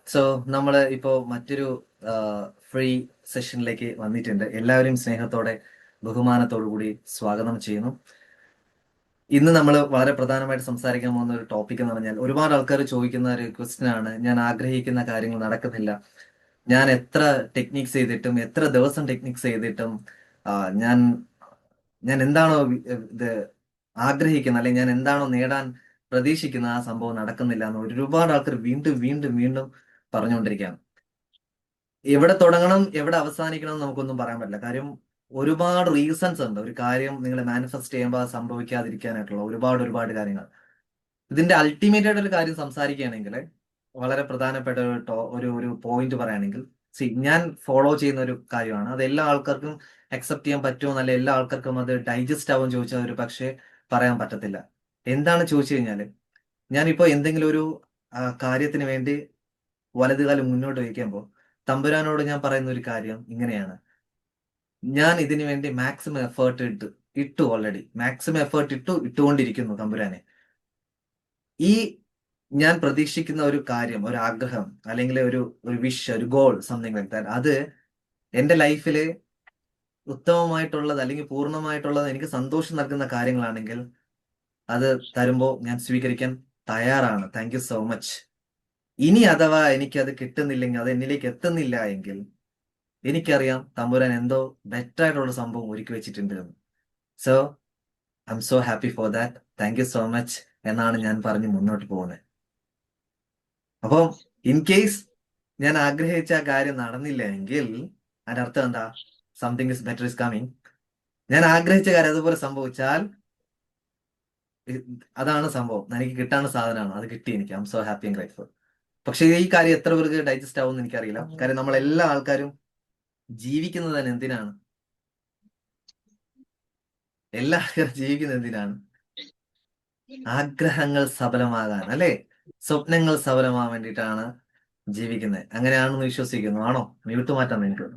So നമ്മൾ ഇപ്പോൾ മറ്റൊരു ഫ്രീ സെഷനിലേക്ക് വന്നിട്ടുണ്ട്. എല്ലാവരും സ്നേഹത്തോടെ ബഹുമാനത്തോടു കൂടി സ്വാഗതം ചെയ്യുന്നു. ഇന്ന് നമ്മൾ വളരെ പ്രധാനമായിട്ട് സംസാരിക്കാൻ പോകുന്ന ഒരു ടോപ്പിക് എന്ന് പറഞ്ഞാൽ, ഒരുപാട് ആൾക്കാർ ചോദിക്കുന്ന ഒരു ക്വസ്റ്റ്യൻ ആണ്, ഞാൻ ആഗ്രഹിക്കുന്ന കാര്യങ്ങൾ നടക്കുന്നില്ല. ഞാൻ എത്ര ടെക്നിക്സ് ചെയ്തിട്ടും എത്ര ദിവസം ടെക്നിക്സ് ചെയ്തിട്ടും ആ, ഞാൻ ഞാൻ എന്താണോ ഇത് ആഗ്രഹിക്കുന്നത്, അല്ലെങ്കിൽ ഞാൻ എന്താണോ നേടാൻ പ്രതീക്ഷിക്കുന്ന ആ സംഭവം നടക്കുന്നില്ല എന്ന് ഒരുപാട് ആൾക്കാർ വീണ്ടും വീണ്ടും വീണ്ടും പറഞ്ഞുകൊണ്ടിരിക്കുകയാണ്. എവിടെ തുടങ്ങണം എവിടെ അവസാനിക്കണം എന്ന് നമുക്കൊന്നും പറയാൻ പറ്റില്ല. കാര്യം ഒരുപാട് റീസൺസ് ഉണ്ട് ഒരു കാര്യം നിങ്ങൾ മാനിഫെസ്റ്റ് ചെയ്യുമ്പോൾ അത് സംഭവിക്കാതിരിക്കാനായിട്ടുള്ള ഒരുപാട് ഒരുപാട് കാര്യങ്ങൾ. ഇതിന്റെ അൾട്ടിമേറ്റ് ആയിട്ട് ഒരു കാര്യം സംസാരിക്കുകയാണെങ്കിൽ, വളരെ പ്രധാനപ്പെട്ട ഒരു ഒരു ഒരു പോയിന്റ് പറയുകയാണെങ്കിൽ, ഞാൻ ഫോളോ ചെയ്യുന്ന ഒരു കാര്യമാണ്. അത് എല്ലാ ആൾക്കാർക്കും അക്സെപ്റ്റ് ചെയ്യാൻ പറ്റുമോ എന്നല്ല, എല്ലാ ആൾക്കാർക്കും അത് ഡൈജസ്റ്റ് ആവും ചോദിച്ചാൽ ഒരു പക്ഷേ പറയാൻ പറ്റത്തില്ല. എന്താണ് ചോദിച്ചു കഴിഞ്ഞാൽ, ഞാനിപ്പോ എന്തെങ്കിലും ഒരു കാര്യത്തിന് വേണ്ടി വലതുകാലം മുന്നോട്ട് വയ്ക്കുമ്പോൾ തമ്പുരാനോട് ഞാൻ പറയുന്ന ഒരു കാര്യം ഇങ്ങനെയാണ്: ഞാൻ ഇതിനു വേണ്ടി മാക്സിമം എഫേർട്ട് ഇട്ടു ഓൾറെഡി മാക്സിമം എഫേർട്ട് ഇട്ടുകൊണ്ടിരിക്കുന്നു തമ്പുരാനെ. ഈ ഞാൻ പ്രതീക്ഷിക്കുന്ന ഒരു കാര്യം, ഒരു ആഗ്രഹം, അല്ലെങ്കിൽ ഒരു ഒരു വിഷ്, ഒരു ഗോൾ, സംതിങ് ലൈക്ക് ദാറ്റ്, അത് എന്റെ ലൈഫില് ഉത്തമമായിട്ടുള്ളത് അല്ലെങ്കിൽ പൂർണ്ണമായിട്ടുള്ളത് എനിക്ക് സന്തോഷം നൽകുന്ന കാര്യങ്ങളാണെങ്കിൽ അത് തരുമ്പോൾ ഞാൻ സ്വീകരിക്കാൻ തയ്യാറാണ്. Thank you so much. ഇനി അഥവാ എനിക്കത് കിട്ടുന്നില്ലെങ്കിൽ, അത് എന്നിലേക്ക് എത്തുന്നില്ല എങ്കിൽ, എനിക്കറിയാം തമ്പുരാൻ എന്തോ ബെറ്റർ ആയിട്ടുള്ള സംഭവം ഒരുക്കി വെച്ചിട്ടുണ്ട് എന്ന്. So I'm so happy for that. Thank you so much എന്നാണ് ഞാൻ പറഞ്ഞ് മുന്നോട്ട് പോകുന്നത്. അപ്പം ഇൻ കേസ് ഞാൻ ആഗ്രഹിച്ച ആ കാര്യം നടന്നില്ല എങ്കിൽ അതിന്റെ അർത്ഥം എന്താ? Something is better is coming. ഞാൻ ആഗ്രഹിച്ച കാര്യം അതുപോലെ സംഭവിച്ചാൽ അതാണ് സംഭവം, എനിക്ക് കിട്ടാനുള്ള സാധനമാണ്, അത് കിട്ടി. എനിക്ക് I M so happy and grateful. പക്ഷേ ഈ കാര്യം എത്ര പേർക്ക് ഡൈജസ്റ്റ് ആവും എന്ന് എനിക്കറിയില്ല. കാര്യം നമ്മൾ എല്ലാ ആൾക്കാരും ജീവിക്കുന്നത് തന്നെ എന്തിനാണ്? എല്ലാ ആൾക്കാരും ജീവിക്കുന്നത് എന്തിനാണ്? ആഗ്രഹങ്ങൾ സഫലമാകാൻ, അല്ലെ? സ്വപ്നങ്ങൾ സഫലമാകാൻ വേണ്ടിയിട്ടാണ് ജീവിക്കുന്നത്. അങ്ങനെയാണെന്ന് വിശ്വസിക്കുന്നു. ആണോ? മ്യൂട്ട് മാറ്റാൻ എനിക്ക്.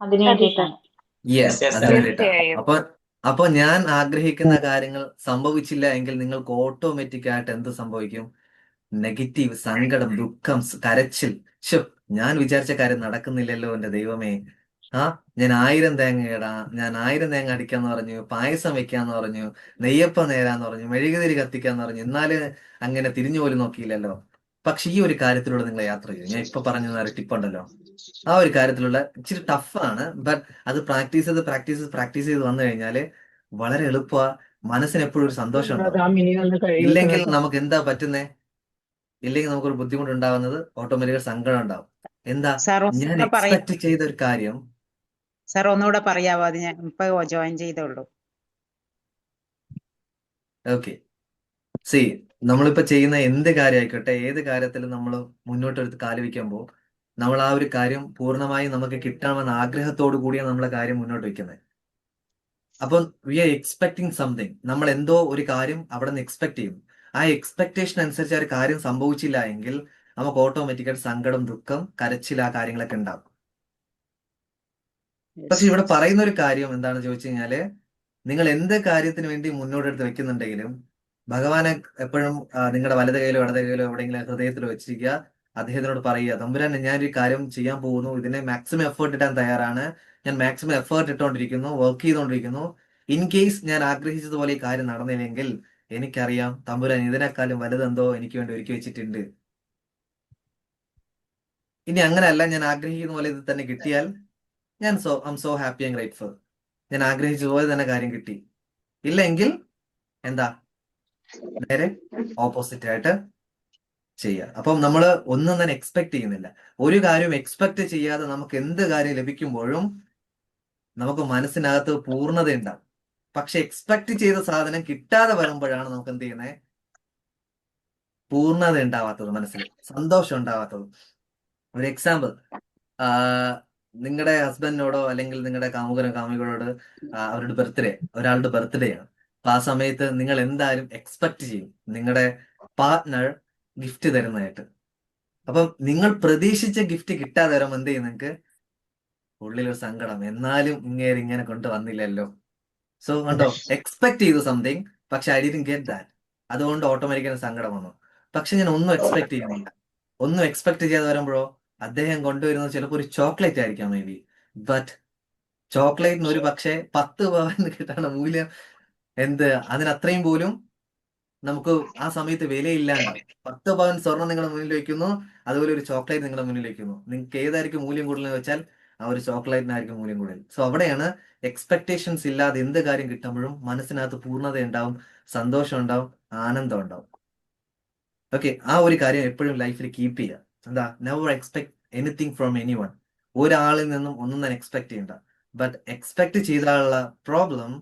അതിനു വേണ്ടിയിട്ടാണ്. യെസ്, Yes, അതിന് sir. വേണ്ടിയിട്ടാണ്. തീർച്ചയായും. അപ്പൊ ഞാൻ ആഗ്രഹിക്കുന്ന കാര്യങ്ങൾ സംഭവിച്ചില്ല എങ്കിൽ നിങ്ങൾക്ക് ഓട്ടോമാറ്റിക് ആയിട്ട് എന്ത് സംഭവിക്കും? നെഗറ്റീവ്, സങ്കടം, ദുഃഖം, കരച്ചിൽ. ശോ, ഞാൻ വിചാരിച്ച കാര്യം നടക്കുന്നില്ലല്ലോ എന്റെ ദൈവമേ. ആ ഞാൻ 1000 തേങ്ങ ഇടാം, ഞാൻ 1000 തേങ്ങ അടിക്കാന്ന് പറഞ്ഞു, പായസം വെക്കാന്ന് പറഞ്ഞു, നെയ്യപ്പം നേരാന്ന് പറഞ്ഞു, മെഴുകുതിരി കത്തിക്കാന്ന് പറഞ്ഞു, എന്നാലും അങ്ങനെ തിരിഞ്ഞു പോലും നോക്കിയില്ലല്ലോ. പക്ഷെ ഈ ഒരു കാര്യത്തിലൂടെ നിങ്ങൾ യാത്ര ചെയ്യും. ഞാൻ ഇപ്പൊ പറഞ്ഞു തന്ന ടിപ്പ് ഉണ്ടല്ലോ, ആ ഒരു കാര്യത്തിലുള്ള ഇച്ചിരി ടഫാണ്. ബട്ട് അത് പ്രാക്ടീസ് ചെയ്ത് വന്നു കഴിഞ്ഞാല് വളരെ എളുപ്പ. മനസ്സിന് എപ്പോഴും ഒരു സന്തോഷം ഉണ്ടാവും. ഇല്ലെങ്കിൽ നമുക്ക് എന്താ പറ്റുന്നേ? ഇല്ലെങ്കിൽ നമുക്കൊരു ബുദ്ധിമുട്ടുണ്ടാവുന്നത് ഓട്ടോമാറ്റിക്കൽ സങ്കടം ഉണ്ടാവും. എന്താ? സാർ ഞാൻ ഒന്നുകൂടെ പറയാ എക്സ്പെക്ട് ചെയ്ത ഒരു കാര്യം. സാർ ഒന്നുകൂടെ പറയാവോ? അത് ഞാൻ ഇപ്പൊ ജോയിൻ ചെയ്തോളൂ. ഓക്കെ, സി, നമ്മളിപ്പോ ചെയ്യുന്ന എന്ത് കാര്യം ആയിക്കോട്ടെ, ഏത് കാര്യത്തിലും നമ്മൾ മുന്നോട്ടെടുത്ത് കാല് വെക്കുമ്പോൾ നമ്മൾ ആ ഒരു കാര്യം പൂർണ്ണമായും നമുക്ക് കിട്ടണമെന്ന ആഗ്രഹത്തോടു കൂടിയാണ് നമ്മളെ കാര്യം മുന്നോട്ട് വെക്കുന്നത്. അപ്പം വി ആർ എക്സ്പെക്ടിങ് സംതിങ്. നമ്മൾ എന്തോ ഒരു കാര്യം അവിടെ നിന്ന് എക്സ്പെക്ട് ചെയ്യും. ആ എക്സ്പെക്ടേഷൻ അനുസരിച്ച് ആ ഒരു കാര്യം സംഭവിച്ചില്ല എങ്കിൽ നമുക്ക് ഓട്ടോമാറ്റിക്കായിട്ട് സങ്കടം, ദുഃഖം, കരച്ചിൽ, ആ കാര്യങ്ങളൊക്കെ ഉണ്ടാവും. പക്ഷെ ഇവിടെ പറയുന്ന ഒരു കാര്യം എന്താണെന്ന് ചോദിച്ചു കഴിഞ്ഞാല്, നിങ്ങൾ എന്ത് കാര്യത്തിന് വേണ്ടി മുന്നോട്ടെടുത്ത് വെക്കുന്നുണ്ടെങ്കിലും ഭഗവാനെ എപ്പോഴും നിങ്ങളുടെ വലത് കൈയിലോ ഇടത് കൈയിലോ എവിടെയെങ്കിലും ഹൃദയത്തിൽ വെച്ചിരിക്കുക. അദ്ദേഹത്തിനോട് പറയുക, തമ്പുരാൻ, ഞാനൊരു കാര്യം ചെയ്യാൻ പോകുന്നു, ഇതിനെ മാക്സിമം എഫേർട്ട് ഇടാൻ തയ്യാറാണ്, ഞാൻ മാക്സിമം എഫേർട്ട് ഇട്ടുകൊണ്ടിരിക്കുന്നു, വർക്ക് ചെയ്തുകൊണ്ടിരിക്കുന്നു. ഇൻ കേസ് ഞാൻ ആഗ്രഹിച്ചതുപോലെ ഈ കാര്യം നടന്നില്ലെങ്കിൽ എനിക്കറിയാം തമ്പുരാൻ ഇതിനേക്കാളും വലുതെന്തോ എനിക്ക് വേണ്ടി ഒരുക്കി വെച്ചിട്ടുണ്ട്. ഇനി അങ്ങനെയല്ല, ഞാൻ ആഗ്രഹിക്കുന്ന പോലെ ഇത് തന്നെ കിട്ടിയാൽ I M so happy and grateful. ഞാൻ ആഗ്രഹിച്ചതുപോലെ തന്നെ കാര്യം കിട്ടി. ഇല്ലെങ്കിൽ എന്താ? നേരെ ഓപ്പോസിറ്റ് ആയിട്ട് ചെയ്യുക. അപ്പം നമ്മൾ ഒന്നും തന്നെ എക്സ്പെക്ട് ചെയ്യുന്നില്ല. ഒരു കാര്യം എക്സ്പെക്ട് ചെയ്യാതെ നമുക്ക് എന്ത് കാര്യം ലഭിക്കുമ്പോഴും നമുക്ക് മനസ്സിനകത്ത് പൂർണ്ണത ഉണ്ടാവും. പക്ഷെ എക്സ്പെക്ട് ചെയ്ത സാധനം കിട്ടാതെ വരുമ്പോഴാണ് നമുക്ക് എന്ത് ചെയ്യുന്നത്? പൂർണ്ണത ഉണ്ടാവാത്തത്, മനസ്സിൽ സന്തോഷം ഉണ്ടാവാത്തത്. ഒരു എക്സാമ്പിൾ, നിങ്ങളുടെ ഹസ്ബൻഡിനോടോ അല്ലെങ്കിൽ നിങ്ങളുടെ കാമുകനോ കാമുകിയോട് അവരുടെ ഒരാളുടെ ബർത്ത്ഡേ ആണ്. അപ്പൊ ആ സമയത്ത് നിങ്ങൾ എന്തായാലും എക്സ്പെക്ട് ചെയ്യും നിങ്ങളുടെ പാർട്ട്ണർ ഗിഫ്റ്റ് തരുന്നതായിട്ട്. അപ്പം നിങ്ങൾ പ്രതീക്ഷിച്ച ഗിഫ്റ്റ് കിട്ടാതെ വരുമ്പോൾ എന്ത് ചെയ്യും? നിങ്ങൾക്ക് ഉള്ളിലൊരു സങ്കടം, എന്നാലും ഇങ്ങനെ കൊണ്ടുവന്നില്ലല്ലോ. സോ കണ്ടോ, എക്സ്പെക്ട് ചെയ്തു സംതിങ്, പക്ഷെ ഐ ഡിഡ്ന്റ് ഗെറ്റ് ദാറ്റ്. അതുകൊണ്ട് ഓട്ടോമാറ്റിക്കലി സങ്കടം വന്നു. പക്ഷെ ഞാൻ ഒന്നും എക്സ്പെക്ട് ചെയ്യുന്നില്ല. ഒന്നും എക്സ്പെക്ട് ചെയ്യാതെ വരുമ്പോഴോ അദ്ദേഹം കൊണ്ടുവരുന്നത് ചിലപ്പോൾ ഒരു ചോക്ലേറ്റ് ആയിരിക്കാം മേ ബി. ബട്ട് ചോക്ലേറ്റിന് ഒരു പക്ഷേ 10 പവൻ കിട്ടാണ് മൂല്യം. എന്ത് അതിനത്രയും പോലും നമുക്ക് ആ സമയത്ത് വിലയില്ലാണ്ടാവും. 10 പവൻ സ്വർണം നിങ്ങളുടെ മുന്നിൽ വെക്കുന്നു, അതുപോലെ ഒരു ചോക്ലേറ്റ് നിങ്ങളുടെ മുന്നിൽ വെക്കുന്നു. നിങ്ങൾക്ക് ഏതായിരിക്കും മൂല്യം കൂടുതൽ എന്ന് വെച്ചാൽ ആ ഒരു ചോക്ലേറ്റിനായിരിക്കും മൂല്യം കൂടുതൽ. സോ അവിടെയാണ് എക്സ്പെക്ടേഷൻസ് ഇല്ലാതെ എന്ത് കാര്യം കിട്ടുമ്പോഴും മനസ്സിനകത്ത് പൂർണ്ണത ഉണ്ടാവും, സന്തോഷം ഉണ്ടാവും, ആനന്ദം ഉണ്ടാവും. ഓക്കെ, ആ ഒരു കാര്യം എപ്പോഴും ലൈഫിൽ കീപ്പ് ചെയ്യുക. എന്താ, never expect anything from any one. ഒരാളിൽ നിന്നും ഒന്നും തന്നെ എക്സ്പെക്ട് ചെയ്യണ്ട. ബട്ട് എക്സ്പെക്ട് ചെയ്താലുള്ള പ്രോബ്ലം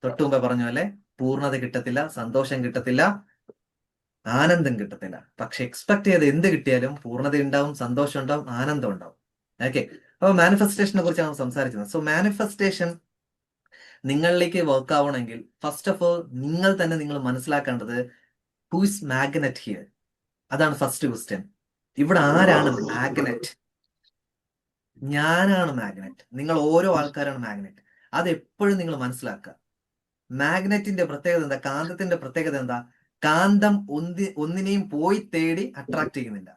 തൊട്ടു മുമ്പേ പറഞ്ഞ പോലെ പൂർണ്ണത കിട്ടത്തില്ല, സന്തോഷം കിട്ടത്തില്ല, ആനന്ദം കിട്ടത്തില്ല. പക്ഷെ എക്സ്പെക്ട് ചെയ്ത് എന്ത് കിട്ടിയാലും പൂർണ്ണത ഉണ്ടാവും, സന്തോഷം ഉണ്ടാവും, ആനന്ദം ഉണ്ടാവും. ഓക്കെ, അപ്പൊ മാനിഫെസ്റ്റേഷനെ കുറിച്ചാണ് സംസാരിച്ചത്. സോ മാനിഫെസ്റ്റേഷൻ നിങ്ങളിലേക്ക് വർക്ക് ആവണമെങ്കിൽ ഫസ്റ്റ് ഓഫ് ഓൾ നിങ്ങൾ മനസ്സിലാക്കേണ്ടത് ഹൂ ഇസ് മാഗ്നറ്റ് ഹിയർ. അതാണ് ഫസ്റ്റ് ക്വസ്റ്റ്യൻ. ഇവിടെ ആരാണ് മാഗ്നറ്റ്? ഞാനാണ് മാഗ്നറ്റ്. നിങ്ങൾ ഓരോ ആൾക്കാരാണ് മാഗ്നറ്റ്. അത് എപ്പോഴും നിങ്ങൾ മനസ്സിലാക്കുക. മാഗ്നറ്റിന്റെ പ്രത്യേകത എന്താ? കാന്തത്തിന്റെ പ്രത്യേകത എന്താ? കാന്തം ഒന്നിനെയും പോയി തേടി അട്രാക്ട് ചെയ്യുന്നില്ല.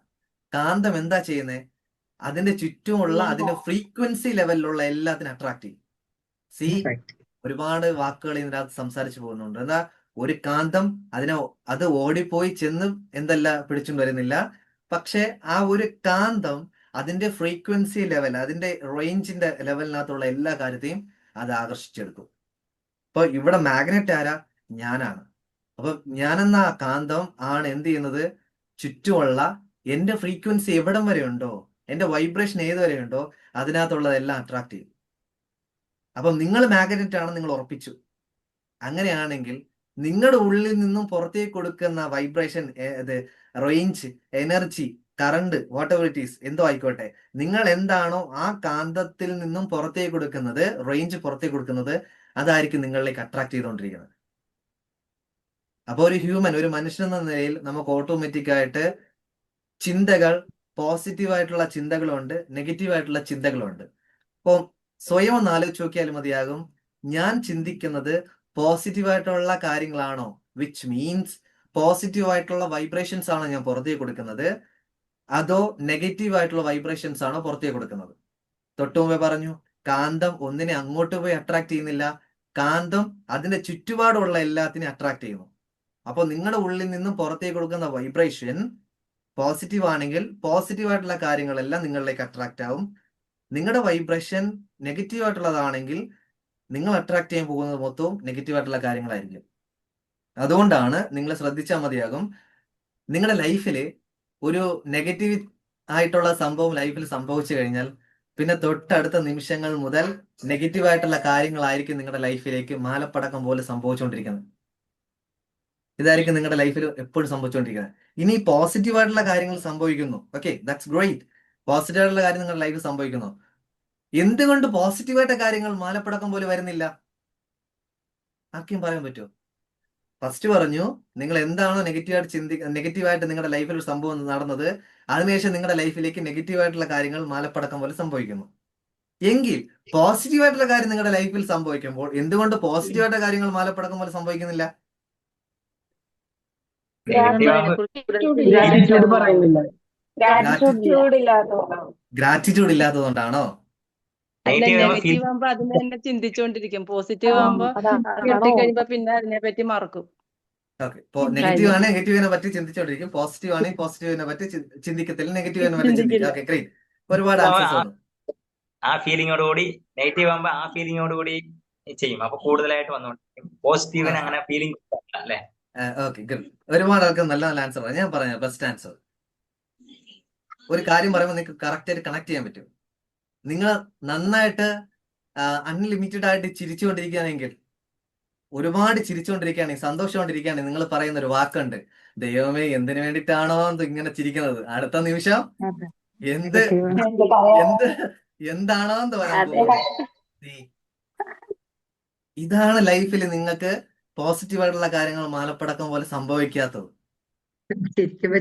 കാന്തം എന്താ ചെയ്യുന്നത്? അതിന്റെ ചുറ്റുമുള്ള അതിന്റെ ഫ്രീക്വൻസി ലെവലിലുള്ള എല്ലാത്തിനും അട്രാക്ട് ചെയ്യും. സി, ഒരുപാട് വാക്കുകൾ ഇതിനകത്ത് സംസാരിച്ചു പോകുന്നുണ്ട്. എന്താ, ഒരു കാന്തം അത് ഓടിപ്പോയി ചെന്ന് എന്തല്ല പിടിച്ചുകൊണ്ട് വരുന്നില്ല. പക്ഷെ ആ ഒരു കാന്തം അതിന്റെ ഫ്രീക്വൻസി ലെവൽ, അതിന്റെ റേഞ്ചിന്റെ ലെവലിനകത്തുള്ള എല്ലാ കാര്യത്തെയും അത് ആകർഷിച്ചെടുക്കും. അപ്പൊ ഇവിടെ മാഗ്നറ്റ് ആരാ? ഞാനാണ്. അപ്പൊ ഞാനെന്ന ആ കാന്തം ആണ് എന്ത് ചെയ്യുന്നത്? ചുറ്റുമുള്ള എന്റെ ഫ്രീക്വൻസി എവിടം വരെ ഉണ്ടോ, എന്റെ വൈബ്രേഷൻ ഏത് വരെ ഉണ്ടോ അതിനകത്തുള്ളതെല്ലാം അട്രാക്ട് ചെയ്യും. അപ്പം നിങ്ങൾ മാഗ്നറ്റ് ആണെന്ന് നിങ്ങൾ ഉറപ്പിച്ചു. അങ്ങനെയാണെങ്കിൽ നിങ്ങളുടെ ഉള്ളിൽ നിന്നും പുറത്തേക്ക് കൊടുക്കുന്ന vibration, range, energy, current, what ever it is, എന്തോ ആയിക്കോട്ടെ, നിങ്ങൾ എന്താണോ ആ കാന്തത്തിൽ നിന്നും പുറത്തേക്ക് കൊടുക്കുന്നത്, റേഞ്ച് പുറത്തേക്ക് കൊടുക്കുന്നത്, അതായിരിക്കും നിങ്ങളിലേക്ക് അട്രാക്ട് ചെയ്തുകൊണ്ടിരിക്കുന്നത്. അപ്പോൾ ഒരു മനുഷ്യൻ എന്ന നിലയിൽ നമുക്ക് ഓട്ടോമാറ്റിക് ആയിട്ട് ചിന്തകൾ, പോസിറ്റീവായിട്ടുള്ള ചിന്തകളുണ്ട്, നെഗറ്റീവായിട്ടുള്ള ചിന്തകളുണ്ട്. അപ്പോൾ സ്വയം ഒന്ന് ആലോചിച്ച് നോക്കിയാൽ മതിയാകും, ഞാൻ ചിന്തിക്കുന്നത് പോസിറ്റീവായിട്ടുള്ള കാര്യങ്ങളാണോ, വിച്ച് മീൻസ് പോസിറ്റീവായിട്ടുള്ള വൈബ്രേഷൻസ് ആണോ ഞാൻ പുറത്തേക്ക് കൊടുക്കുന്നത്, അതോ നെഗറ്റീവായിട്ടുള്ള വൈബ്രേഷൻസ് ആണോ പുറത്തേക്ക് കൊടുക്കുന്നത്? തൊട്ടു മുമ്പേ പറഞ്ഞു, കാന്തം ഒന്നിനെ അങ്ങോട്ട് പോയി അട്രാക്ട് ചെയ്യുന്നില്ല, കാന്തം അതിന്റെ ചുറ്റുപാടുള്ള എല്ലാത്തിനെയും അട്രാക്ട് ചെയ്യുന്നു. അപ്പോൾ നിങ്ങളുടെ ഉള്ളിൽ നിന്നും പുറത്തേക്ക് കൊടുക്കുന്ന വൈബ്രേഷൻ പോസിറ്റീവ് ആണെങ്കിൽ പോസിറ്റീവായിട്ടുള്ള കാര്യങ്ങളെല്ലാം നിങ്ങളിലേക്ക് അട്രാക്ട് ആവും. നിങ്ങളുടെ വൈബ്രേഷൻ നെഗറ്റീവ് ആയിട്ടുള്ളതാണെങ്കിൽ നിങ്ങൾ അട്രാക്ട് ചെയ്യാൻ പോകുന്നത് മൊത്തവും നെഗറ്റീവ് ആയിട്ടുള്ള കാര്യങ്ങളായിരിക്കും. അതുകൊണ്ടാണ് നിങ്ങൾ ശ്രദ്ധിച്ചാൽ മതിയാകും, നിങ്ങളുടെ ലൈഫിൽ ഒരു നെഗറ്റീവ് ആയിട്ടുള്ള സംഭവം ലൈഫിൽ സംഭവിച്ചു കഴിഞ്ഞാൽ പിന്നെ തൊട്ടടുത്ത നിമിഷങ്ങൾ മുതൽ നെഗറ്റീവ് ആയിട്ടുള്ള കാര്യങ്ങളായിരിക്കും നിങ്ങളുടെ ലൈഫിലേക്ക് മാലപ്പടക്കം പോലെ സംഭവിച്ചുകൊണ്ടിരിക്കുന്നത്. ഇതായിരിക്കും നിങ്ങളുടെ ലൈഫിൽ എപ്പോഴും സംഭവിച്ചുകൊണ്ടിരിക്കുന്നത്. ഇനി പോസിറ്റീവ് ആയിട്ടുള്ള കാര്യങ്ങൾ സംഭവിക്കുന്നു, ഓക്കെ, ദാറ്റ്സ് ഗ്രേറ്റ്. പോസിറ്റീവ് ആയിട്ടുള്ള കാര്യം നിങ്ങളുടെ ലൈഫിൽ സംഭവിക്കുന്നു. എന്തുകൊണ്ട് പോസിറ്റീവായിട്ട് കാര്യങ്ങൾ മാലപ്പടക്കം പോലെ വരുന്നില്ല? ആർക്കും പറയാൻ പറ്റുമോ? ഫസ്റ്റ് പറഞ്ഞു, നിങ്ങൾ എന്താണോ നെഗറ്റീവായിട്ട് നിങ്ങളുടെ ലൈഫിൽ ഒരു സംഭവം നടന്നത്, അതിനുശേഷം നിങ്ങളുടെ ലൈഫിലേക്ക് നെഗറ്റീവായിട്ടുള്ള കാര്യങ്ങൾ മാലപ്പടക്കം പോലെ സംഭവിക്കുന്നു. എങ്കിൽ പോസിറ്റീവായിട്ടുള്ള കാര്യം നിങ്ങളുടെ ലൈഫിൽ സംഭവിക്കുമ്പോൾ എന്തുകൊണ്ട് പോസിറ്റീവായിട്ട് കാര്യങ്ങൾ മാലപ്പടക്കം പോലെ സംഭവിക്കുന്നില്ല? ഗ്രാറ്റിറ്റ്യൂഡ് പറയുന്നില്ല. ഗ്രാറ്റിറ്റ്യൂഡ് ഇല്ലാത്തതുകൊണ്ടാണോ? നെഗറ്റീവ് ആകുമ്പോ അതിനെ തന്നെ ചിന്തിച്ചോണ്ടിരിക്കും, പോസിറ്റീവ് ആകുമ്പോ കിട്ടിക്കഴിയുമ്പോ പിന്നെ അതിനെ പറ്റി മറക്കും. ഓക്കെ, നെഗറ്റീവ് ആണ് നെഗറ്റീവിനെ പറ്റി ചിന്തിച്ചോണ്ടിരിക്കും, പോസിറ്റീവ് ആണെങ്കിൽ പോസിറ്റീവിനെ പറ്റി ചിന്തിക്കത്തില്ല, നെഗറ്റീവിനെ പറ്റി ചിന്തിക്കും. Okay, great. ഒരുപാട് ആൻസേഴ്സ് വന്നു. ആ ഫീലിങ്ങോടുകൂടി നെഗറ്റീവ് ആകുമ്പോ ആ ഫീലിങ്ങോടുകൂടി ചെയ്യും. അപ്പൊ കൂടുതലായിട്ട് വന്നോണ്ടിരിക്കും. പോസിറ്റീവിന് അങ്ങനെ ഫീലിംഗ് അല്ലേ? Okay, good. ഒരുപാട് ആൾക്ക് നല്ല നല്ല ആൻസർ ആണ്. ഞാൻ പറഞ്ഞ ബെസ്റ്റ് ആൻസർ. ഒരു കാര്യം പറയുമ്പോൾ നിങ്ങൾക്ക് കറക്റ്റ് ആയിട്ട് കണക്ട് ചെയ്യാൻ പറ്റും. നിങ്ങൾ നന്നായിട്ട് അൺലിമിറ്റഡ് ആയിട്ട് ചിരിച്ചുകൊണ്ടിരിക്കുകയാണെങ്കിൽ, ഒരുപാട് ചിരിച്ചുകൊണ്ടിരിക്കുകയാണെങ്കിൽ, സന്തോഷമായിട്ടിരിക്കുകയാണെങ്കിൽ, നിങ്ങൾ പറയുന്ന ഒരു വാക്കുണ്ട്, ദൈവമേ എന്തിനു വേണ്ടിയിട്ടാണോ ഇങ്ങനെ ചിരിക്കുന്നത്, അടുത്ത നിമിഷം എന്താണോ വരാൻ പോകുന്നത്. ഇതാണ് ലൈഫിൽ നിങ്ങൾക്ക് പോസിറ്റീവ് ആയിട്ടുള്ള കാര്യങ്ങൾ മാലപ്പടക്കം പോലെ സംഭവിക്കാത്തത്. ചിരിക്കുമ്പോ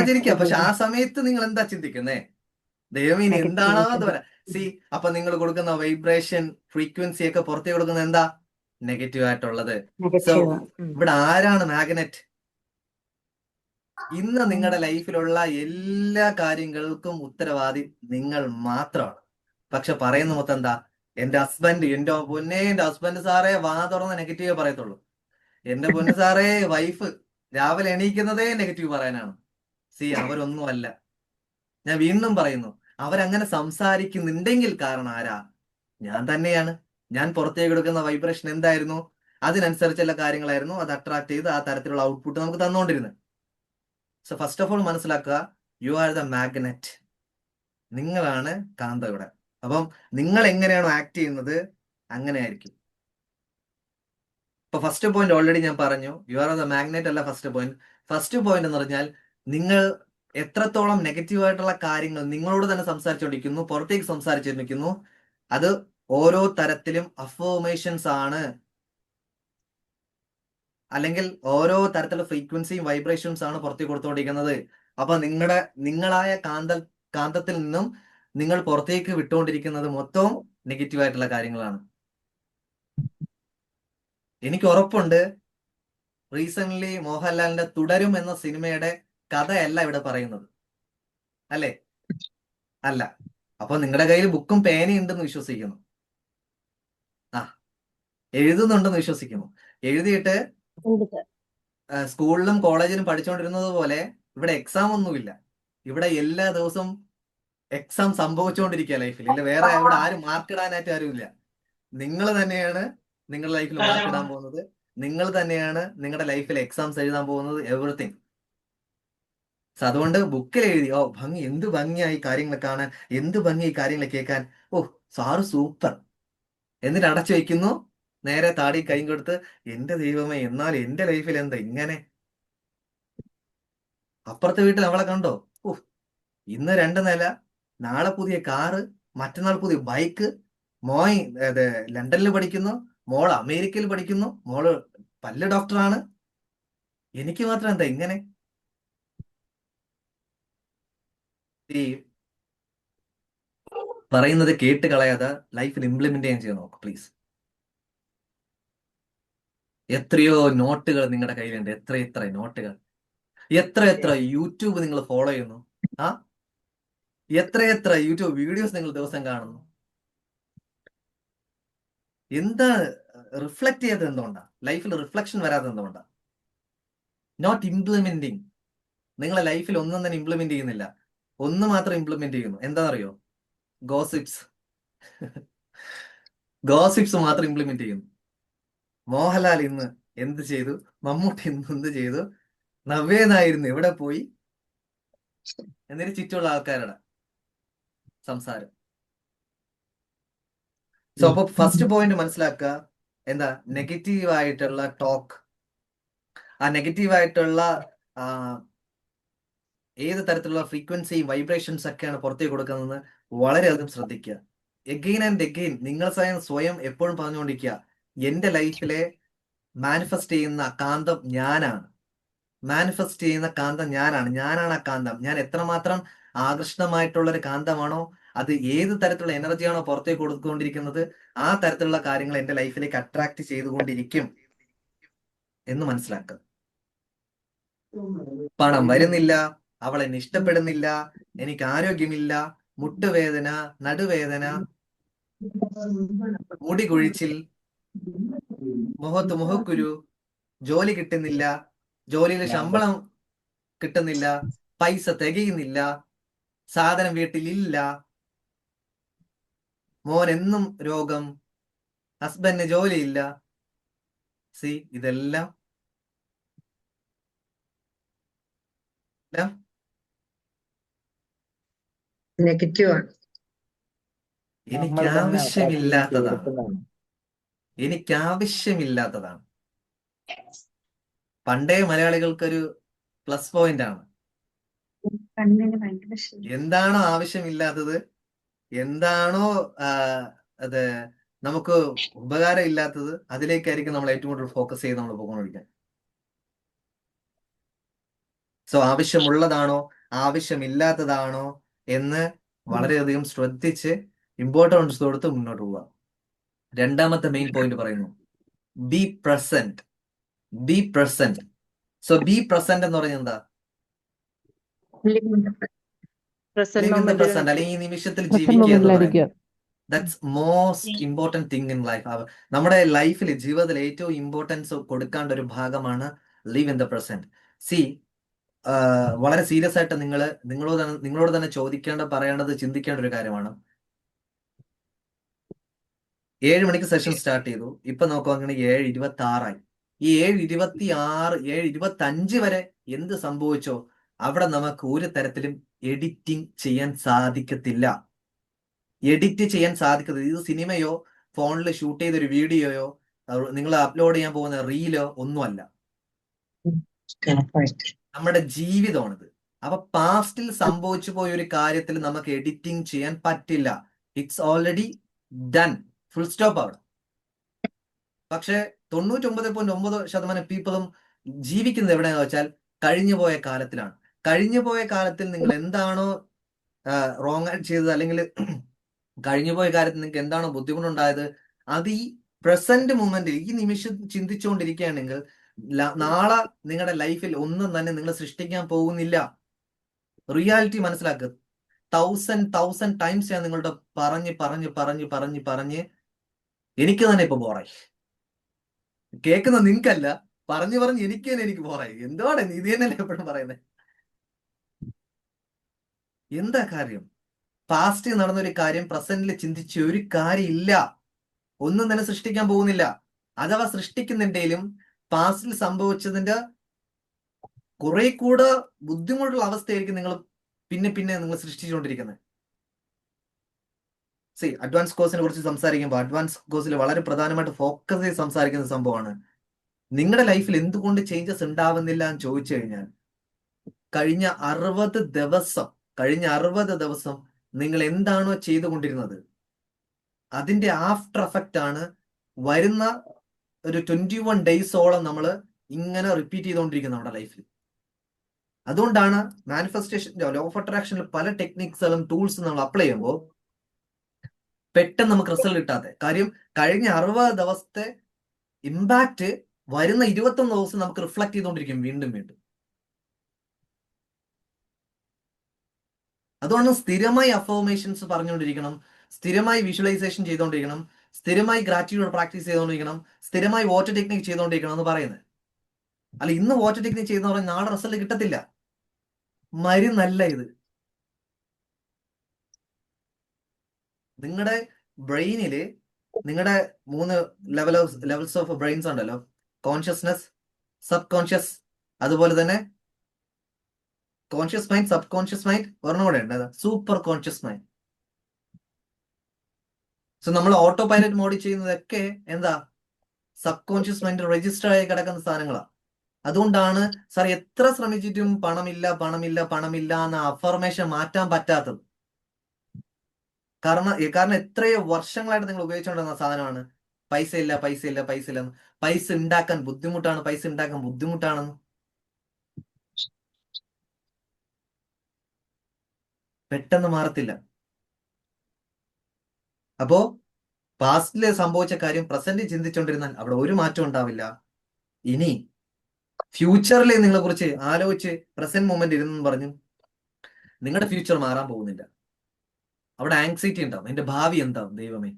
ചിരിക്കുക. പക്ഷെ ആ സമയത്ത് നിങ്ങൾ എന്താ ചിന്തിക്കുന്നേ? ദൈവമേ ഇനി എന്താണോ വരാം. സി, അപ്പൊ നിങ്ങൾ കൊടുക്കുന്ന വൈബ്രേഷൻ, ഫ്രീക്വൻസി ഒക്കെ പുറത്തേക്ക് കൊടുക്കുന്നത് എന്താ? നെഗറ്റീവ് ആയിട്ടുള്ളത്. So negative. ഇവിടെ ആരാണ് മാഗ്നറ്റ്? ഇന്ന് നിങ്ങളുടെ ലൈഫിലുള്ള എല്ലാ കാര്യങ്ങൾക്കും ഉത്തരവാദി നിങ്ങൾ മാത്രമാണ്. പക്ഷെ പറയുന്ന മൊത്തം എന്താ? എന്റെ ഹസ്ബൻഡ്, എന്റെ ഹസ്ബൻഡ് സാറേ വാ തുറന്ന് നെഗറ്റീവേ പറയത്തുള്ളൂ. എന്റെ പൊന്ന് സാറേ വൈഫ് രാവിലെ എണീക്കുന്നതേ നെഗറ്റീവ് പറയാനാണ്. അവരൊന്നുമല്ല. ഞാൻ വീണ്ടും പറയുന്നു, അവരങ്ങനെ സംസാരിക്കുന്നുണ്ടെങ്കിൽ കാരണം ആരാ? ഞാൻ തന്നെയാണ്. ഞാൻ പുറത്തേക്ക് എടുക്കുന്ന വൈബ്രേഷൻ എന്തായിരുന്നു, അതിനനുസരിച്ചുള്ള കാര്യങ്ങളായിരുന്നു അത് അട്രാക്ട് ചെയ്ത് ആ തരത്തിലുള്ള ഔട്ട്പുട്ട് നമുക്ക് തന്നുകൊണ്ടിരുന്നത്. സോ ഫസ്റ്റ് ഓഫ് ഓൾ മനസ്സിലാക്കുക, യു ആർ ദ മാഗ്നറ്റ്. നിങ്ങളാണ് കാന്തം ഇവിടെ. അപ്പം നിങ്ങൾ എങ്ങനെയാണോ ആക്ട് ചെയ്യുന്നത് അങ്ങനെ ആയിരിക്കും. ഇപ്പൊ ഫസ്റ്റ് പോയിന്റ് ഓൾറെഡി ഞാൻ പറഞ്ഞു, യു ആർ ദ മാഗ്നറ്റ് അല്ല ഫസ്റ്റ് പോയിന്റ്. ഫസ്റ്റ് പോയിന്റ് എന്ന് പറഞ്ഞാൽ നിങ്ങൾ എത്രത്തോളം നെഗറ്റീവ് ആയിട്ടുള്ള കാര്യങ്ങൾ നിങ്ങളോട് തന്നെ സംസാരിച്ചുകൊണ്ടിരിക്കുന്നു, പുറത്തേക്ക് സംസാരിച്ചിരിക്കുന്നു, അത് ഓരോ തരത്തിലും അഫർമേഷൻസ് ആണ്, അല്ലെങ്കിൽ ഓരോ തരത്തിലുള്ള ഫ്രീക്വൻസിയും വൈബ്രേഷൻസ് ആണ് പുറത്തേക്ക് കൊടുത്തുകൊണ്ടിരിക്കുന്നത്. അപ്പൊ നിങ്ങളായ കാന്തത്തിൽ നിന്നും നിങ്ങൾ പുറത്തേക്ക് വിട്ടുകൊണ്ടിരിക്കുന്നത് മൊത്തവും നെഗറ്റീവ് ആയിട്ടുള്ള കാര്യങ്ങളാണ്. എനിക്ക് ഉറപ്പുണ്ട്, റീസെന്റ് മോഹൻലാലിന്റെ തുടരും എന്ന സിനിമയുടെ കഥയല്ല ഇവിടെ പറയുന്നത്, അല്ലേ? അല്ല. അപ്പൊ നിങ്ങളുടെ കയ്യിൽ ബുക്കും പേനയും ഉണ്ടെന്ന് വിശ്വസിക്കുന്നു. എഴുതുന്നുണ്ടെന്ന് വിശ്വസിക്കുന്നു. എഴുതിയിട്ട് സ്കൂളിലും കോളേജിലും പഠിച്ചുകൊണ്ടിരുന്നത് പോലെ ഇവിടെ എക്സാം ഒന്നുമില്ല. ഇവിടെ എല്ലാ ദിവസവും എക്സാം സംഭവിച്ചുകൊണ്ടിരിക്കുക ലൈഫിൽ. ഇല്ല, വേറെ ഇവിടെ ആരും മാർക്ക് ഇടാനായിട്ട് ആരുമില്ല. നിങ്ങൾ തന്നെയാണ് നിങ്ങളുടെ ലൈഫിൽ മാർക്ക് ഇടാൻ പോകുന്നത്. നിങ്ങൾ തന്നെയാണ് നിങ്ങളുടെ ലൈഫിൽ എക്സാംസ് എഴുതാൻ പോകുന്നത്, എവറിത്തിങ്. അതുകൊണ്ട് ബുക്കിൽ എഴുതി, ഭംഗി, എന്ത് ഭംഗിയായി കാര്യങ്ങൾ കാണാൻ, എന്ത് ഭംഗിയായി കാര്യങ്ങൾ കേൾക്കാൻ, സാറ് സൂപ്പർ, എന്നിട്ട് അടച്ചു വയ്ക്കുന്നു. നേരെ താടി കൈ കൊടുത്ത്, എന്റെ ദൈവമേ, എന്നാൽ എന്റെ ലൈഫിൽ എന്താ ഇങ്ങനെ? അപ്പുറത്തെ വീട്ടിൽ അവളെ കണ്ടോ? ഇന്ന് 2 നില, നാളെ പുതിയ കാറ്, മറ്റന്നാൾ പുതിയ ബൈക്ക്. മോയ് ലണ്ടനിൽ പഠിക്കുന്നു, മോൾ അമേരിക്കയിൽ പഠിക്കുന്നു, മോള് പല്ല് ഡോക്ടറാണ്. എനിക്ക് മാത്രം എന്താ ഇങ്ങനെ? ഈ പറയുന്നത് കേട്ട് കളയാതെ ലൈഫിൽ ഇംപ്ലിമെന്റ് ചെയ്യാൻ നോക്ക് പ്ലീസ്. എത്രയോ നോട്ടുകൾ നിങ്ങളുടെ കയ്യിലുണ്ട്, എത്ര നോട്ടുകൾ. എത്ര യൂട്യൂബ് നിങ്ങൾ ഫോളോ ചെയ്യുന്നു? എത്ര യൂട്യൂബ് വീഡിയോസ് നിങ്ങൾ ദിവസം കാണുന്നു? എന്താ റിഫ്ലക്ട് ചെയ്യാത്തത്? എന്തുകൊണ്ടാ ലൈഫിൽ റിഫ്ലക്ഷൻ വരാത്തത്? എന്തുകൊണ്ടാ? Not implementing. നിങ്ങളെ ലൈഫിൽ ഒന്നും തന്നെ ഇംപ്ലിമെന്റ് ചെയ്യുന്നില്ല. ഒന്ന് മാത്രം ഇംപ്ലിമെന്റ് ചെയ്യുന്നു. എന്താണെന്നറിയോ? ഗോസിപ്സ്. ഗോസിപ്സ് മാത്രം ഇംപ്ലിമെന്റ് ചെയ്യുന്നു. മോഹൻലാൽ ഇന്ന് എന്ത് ചെയ്തു, മമ്മൂട്ടി ഇന്ന് എന്ത് ചെയ്തു, നവ്യ നായർ എവിടെ പോയി, എന്നിട്ട് ചുറ്റുമുള്ള ആൾക്കാരുടെ സംസാരം. സോ അപ്പൊ ഫസ്റ്റ് പോയിന്റ് മനസ്സിലാക്കുക, എന്താ? നെഗറ്റീവ് ആയിട്ടുള്ള ടോക്ക്, ആ നെഗറ്റീവ് ആയിട്ടുള്ള ഏത് തരത്തിലുള്ള ഫ്രീക്വൻസിയും വൈബ്രേഷൻസ് ഒക്കെയാണ് പുറത്തേക്ക് കൊടുക്കുന്നത്, വളരെയധികം ശ്രദ്ധിക്കുക. എഗെയിൻ ആൻഡ് എഗെയിൻ നിങ്ങൾ സ്വയം എപ്പോഴും പറഞ്ഞുകൊണ്ടിരിക്കുക, എന്റെ ലൈഫിലെ മാനിഫെസ്റ്റ് ചെയ്യുന്ന കാന്തം ഞാനാണ്. മാനിഫെസ്റ്റ് ചെയ്യുന്ന കാന്തം ഞാനാണ് ആ കാന്തം. ഞാൻ എത്രമാത്രം ആകർഷണമായിട്ടുള്ള ഒരു കാന്തമാണോ, അത് ഏത് തരത്തിലുള്ള എനർജിയാണോ പുറത്തേക്ക് കൊടുത്തുകൊണ്ടിരിക്കുന്നത്, ആ തരത്തിലുള്ള കാര്യങ്ങൾ എന്റെ ലൈഫിലേക്ക് അട്രാക്ട് ചെയ്തുകൊണ്ടിരിക്കും എന്ന് മനസ്സിലാക്കുക. പണം വരുന്നില്ല, അവൾ എന്നെ ഇഷ്ടപ്പെടുന്നില്ല, എനിക്ക് ആരോഗ്യമില്ല, മുട്ടുവേദന, നടുവേദന, മുടി കൊഴിച്ചിൽ, മുഖക്കുരു, ജോലി കിട്ടുന്നില്ല, ജോലിയിൽ ശമ്പളം കിട്ടുന്നില്ല, പൈസ തികയുന്നില്ല, സാധനം വീട്ടിലില്ല, മോൻ എന്നും രോഗം, ഹസ്ബൻഡിന് ജോലിയില്ല. ഇതെല്ലാം നെഗറ്റീവാണ്. എനിക്കാവശ്യമില്ലാത്തതാണ്. പണ്ടേ മലയാളികൾക്കൊരു പ്ലസ് പോയിന്റ് ആണ്. എന്താണോ ആവശ്യമില്ലാത്തത്, എന്താണോ അത് നമുക്ക് ഉപകാരം ഇല്ലാത്തത്, അതിലേക്കായിരിക്കും നമ്മൾ ഏറ്റവും കൂടുതൽ ഫോക്കസ് ചെയ്ത് നമ്മൾ പോകൊണ്ടിരിക്കാൻ. സോ ആവശ്യമുള്ളതാണോ ആവശ്യമില്ലാത്തതാണോ എന്ന് വളരെയധികം ശ്രദ്ധിച്ച് ഇമ്പോർട്ടൻസ് കൊടുത്ത് മുന്നോട്ട് പോവുക. രണ്ടാമത്തെ മെയിൻ പോയിന്റ് പറയുന്നു, be present. Be present. So be present എന്ന് പറഞ്ഞാൽ എന്താ? Live in the present. Present live in the മൊമെന്റിൽ പ്രസന്റ്, അല്ലെങ്കിൽ ഈ നിമിഷത്തിൽ പ്രസന്റ് ജീവിക്കുക എന്ന് മൊമെന്റിലായിരിക്കുക. പറയുന്നത്. That's most important thing in life. നമ്മുടെ ലൈഫിൽ, ജീവിതത്തിൽ ഏറ്റവും ഇമ്പോർട്ടൻസ് കൊടുക്കേണ്ട ഒരു ഭാഗമാണ് live in the present. See, വളരെ സീരിയസ് ആയിട്ട് നിങ്ങളോട് തന്നെ ചോദിക്കേണ്ട, പറയേണ്ടത്, ചിന്തിക്കേണ്ട ഒരു കാര്യമാണ്. 7 മണിക്ക് സെഷൻ സ്റ്റാർട്ട് ചെയ്തു. ഇപ്പൊ നോക്കുകയാണെങ്കിൽ 7:26 ഈ 7:25 വരെ എന്ത് സംഭവിച്ചോ അവിടെ നമുക്ക് ഒരു തരത്തിലും എഡിറ്റിംഗ് ചെയ്യാൻ സാധിക്കത്തില്ല. എഡിറ്റ് ചെയ്യാൻ സാധിക്കത്തില്ല. ഇത് സിനിമയോ ഫോണിൽ ഷൂട്ട് ചെയ്തൊരു വീഡിയോയോ നിങ്ങൾ അപ്ലോഡ് ചെയ്യാൻ പോകുന്ന റീലോ ഒന്നുമല്ല. നമ്മുടെ ജീവിതമാണിത്. അപ്പൊ പാസ്റ്റിൽ സംഭവിച്ചു പോയ ഒരു കാര്യത്തിൽ നമുക്ക് എഡിറ്റിംഗ് ചെയ്യാൻ പറ്റില്ല. It's already done, full stop അവിടെ. പക്ഷെ 99.9% പീപ്പിളും ജീവിക്കുന്നത് എവിടെയാണെന്ന് വെച്ചാൽ കഴിഞ്ഞുപോയ കാലത്തിലാണ്. കഴിഞ്ഞുപോയ കാലത്തിൽ നിങ്ങൾ എന്താണോ റോങ് ആയിട്ട് ചെയ്തത്, അല്ലെങ്കിൽ കഴിഞ്ഞുപോയ കാര്യത്തിൽ നിങ്ങൾക്ക് എന്താണോ ബുദ്ധിമുട്ടുണ്ടായത്, അത് ഈ പ്രസന്റ് മൊമെന്റിൽ, ഈ നിമിഷം ചിന്തിച്ചുകൊണ്ടിരിക്കുകയാണെങ്കിൽ നാളെ നിങ്ങളുടെ ലൈഫിൽ ഒന്നും തന്നെ നിങ്ങൾ സൃഷ്ടിക്കാൻ പോകുന്നില്ല. റിയാലിറ്റി മനസ്സിലാക്കുക. 1000 ടൈംസ് ഞാൻ നിങ്ങളുടെ പറഞ്ഞ് എനിക്ക് തന്നെ ഇപ്പൊ ബോറായി. കേൾക്കുന്ന നിങ്ങൾക്കല്ല, പറഞ്ഞ് എനിക്ക് ബോറായി. എന്താണ് ഇത് തന്നെയല്ലേ എപ്പോഴും പറയുന്നത്? എന്താ കാര്യം? പാസ്റ്റിൽ നടന്നൊരു കാര്യം പ്രസന്റിൽ ചിന്തിച്ച ഒരു കാര്യമില്ല. ഒന്നും തന്നെ സൃഷ്ടിക്കാൻ പോകുന്നില്ല. അഥവാ സൃഷ്ടിക്കുന്നുണ്ടെങ്കിലും പാസ്റ്റിൽ സംഭവിച്ചതിന്റെ കുറെ കൂടെ ബുദ്ധിമുട്ടുള്ള അവസ്ഥയായിരിക്കും നിങ്ങൾ പിന്നെ നിങ്ങൾ സൃഷ്ടിച്ചുകൊണ്ടിരിക്കുന്നത്. അഡ്വാൻസ് കോഴ്സിനെ കുറിച്ച് സംസാരിക്കുമ്പോൾ അഡ്വാൻസ് കോഴ്സിൽ വളരെ പ്രധാനമായിട്ട് ഫോക്കസ് ചെയ്ത് സംസാരിക്കുന്ന സംഭവമാണ് നിങ്ങളുടെ ലൈഫിൽ എന്തുകൊണ്ട് ചേഞ്ചസ് ഉണ്ടാവുന്നില്ല എന്ന് ചോദിച്ചു കഴിഞ്ഞാൽ, കഴിഞ്ഞ 60 ദിവസം നിങ്ങൾ എന്താണോ ചെയ്തുകൊണ്ടിരുന്നത് അതിന്റെ ആഫ്റ്റർ എഫക്റ്റ് ആണ് വരുന്ന ഒരു 21 ഡേയ്സോളം നമ്മൾ ഇങ്ങനെ റിപ്പീറ്റ് ചെയ്തുകൊണ്ടിരിക്കുന്നത് നമ്മുടെ ലൈഫിൽ. അതുകൊണ്ടാണ് മാനിഫെസ്റ്റേഷന്റെ ലോ ഓഫ് അട്രാക്ഷനിൽ പല ടെക്നിക്സുകളും ടൂൾസും നമ്മൾ അപ്ലൈ ചെയ്യുമ്പോൾ പെട്ടെന്ന് നമുക്ക് റിസൾട്ട് കിട്ടാതെ കാര്യം. കഴിഞ്ഞ 60 ദിവസത്തെ ഇമ്പാക്ട് വരുന്ന 21 ദിവസം നമുക്ക് റിഫ്ലക്ട് ചെയ്തുകൊണ്ടിരിക്കും വീണ്ടും. അതുകൊണ്ട് സ്ഥിരമായി അഫർമേഷൻസ് പറഞ്ഞുകൊണ്ടിരിക്കണം, സ്ഥിരമായി വിഷ്വലൈസേഷൻ ചെയ്തുകൊണ്ടിരിക്കണം, സ്ഥിരമായി ഗ്രാറ്റിറ്റ്യൂഡ് പ്രാക്ടീസ് ചെയ്തുകൊണ്ടിരിക്കണം, സ്ഥിരമായി വാട്ടർ ടെക്നിക് ചെയ്തുകൊണ്ടിരിക്കണം എന്ന് പറയുന്നത്. അല്ല, ഇന്ന് വാട്ടർ ടെക്നിക് ചെയ്യുന്ന പറഞ്ഞാൽ നാളെ റിസൾട്ട് കിട്ടത്തില്ല. മരുന്നല്ല ഇത്. നിങ്ങളുടെ ബ്രെയിനില് നിങ്ങളുടെ 3 ലെവൽസ് ഓഫ് ബ്രെയിൻസ് ഉണ്ടല്ലോ. കോൺഷ്യസ്നെസ്, സബ് കോൺഷ്യസ്, അതുപോലെ തന്നെ conscious mind, sub conscious mind, ഒരെണ്ണം കൂടെ ഉണ്ട്, സൂപ്പർ കോൺഷ്യസ് മൈൻഡ്. സോ നമ്മൾ ഓട്ടോ പൈലറ്റ് മോഡിൽ ചെയ്യുന്നതൊക്കെ എന്താ? സബ് കോൺഷ്യസ് മൈൻഡ് രജിസ്റ്റർ ആയി കിടക്കുന്ന സാധനങ്ങളാണ്. അതുകൊണ്ടാണ് സാർ എത്ര ശ്രമിച്ചിട്ടും പണമില്ല എന്ന അഫർമേഷൻ മാറ്റാൻ പറ്റാത്തത്. കാരണം എത്രയോ വർഷങ്ങളായിട്ട് നിങ്ങൾ ഉപയോഗിച്ചുകൊണ്ടിരുന്ന സാധനമാണ് പൈസ ഇല്ല. പൈസ ഉണ്ടാക്കാൻ ബുദ്ധിമുട്ടാണെന്ന് പെട്ടെന്ന് മാറത്തില്ല. അപ്പോ പാസ്റ്റില് സംഭവിച്ച കാര്യം പ്രസന്റ് ചിന്തിച്ചുകൊണ്ടിരുന്നാൽ അവിടെ ഒരു മാറ്റം ഉണ്ടാവില്ല. ഇനി ഫ്യൂച്ചറിലെ നിങ്ങളെ കുറിച്ച് ആലോചിച്ച് പ്രസന്റ് മൊമെന്റ് ഇരുന്നെന്ന് പറഞ്ഞു നിങ്ങളുടെ ഫ്യൂച്ചർ മാറാൻ പോകുന്നില്ല. അവിടെ ആങ്സൈറ്റി ഉണ്ടാവും. എന്റെ ഭാവി എന്താവും? ദൈവമേ,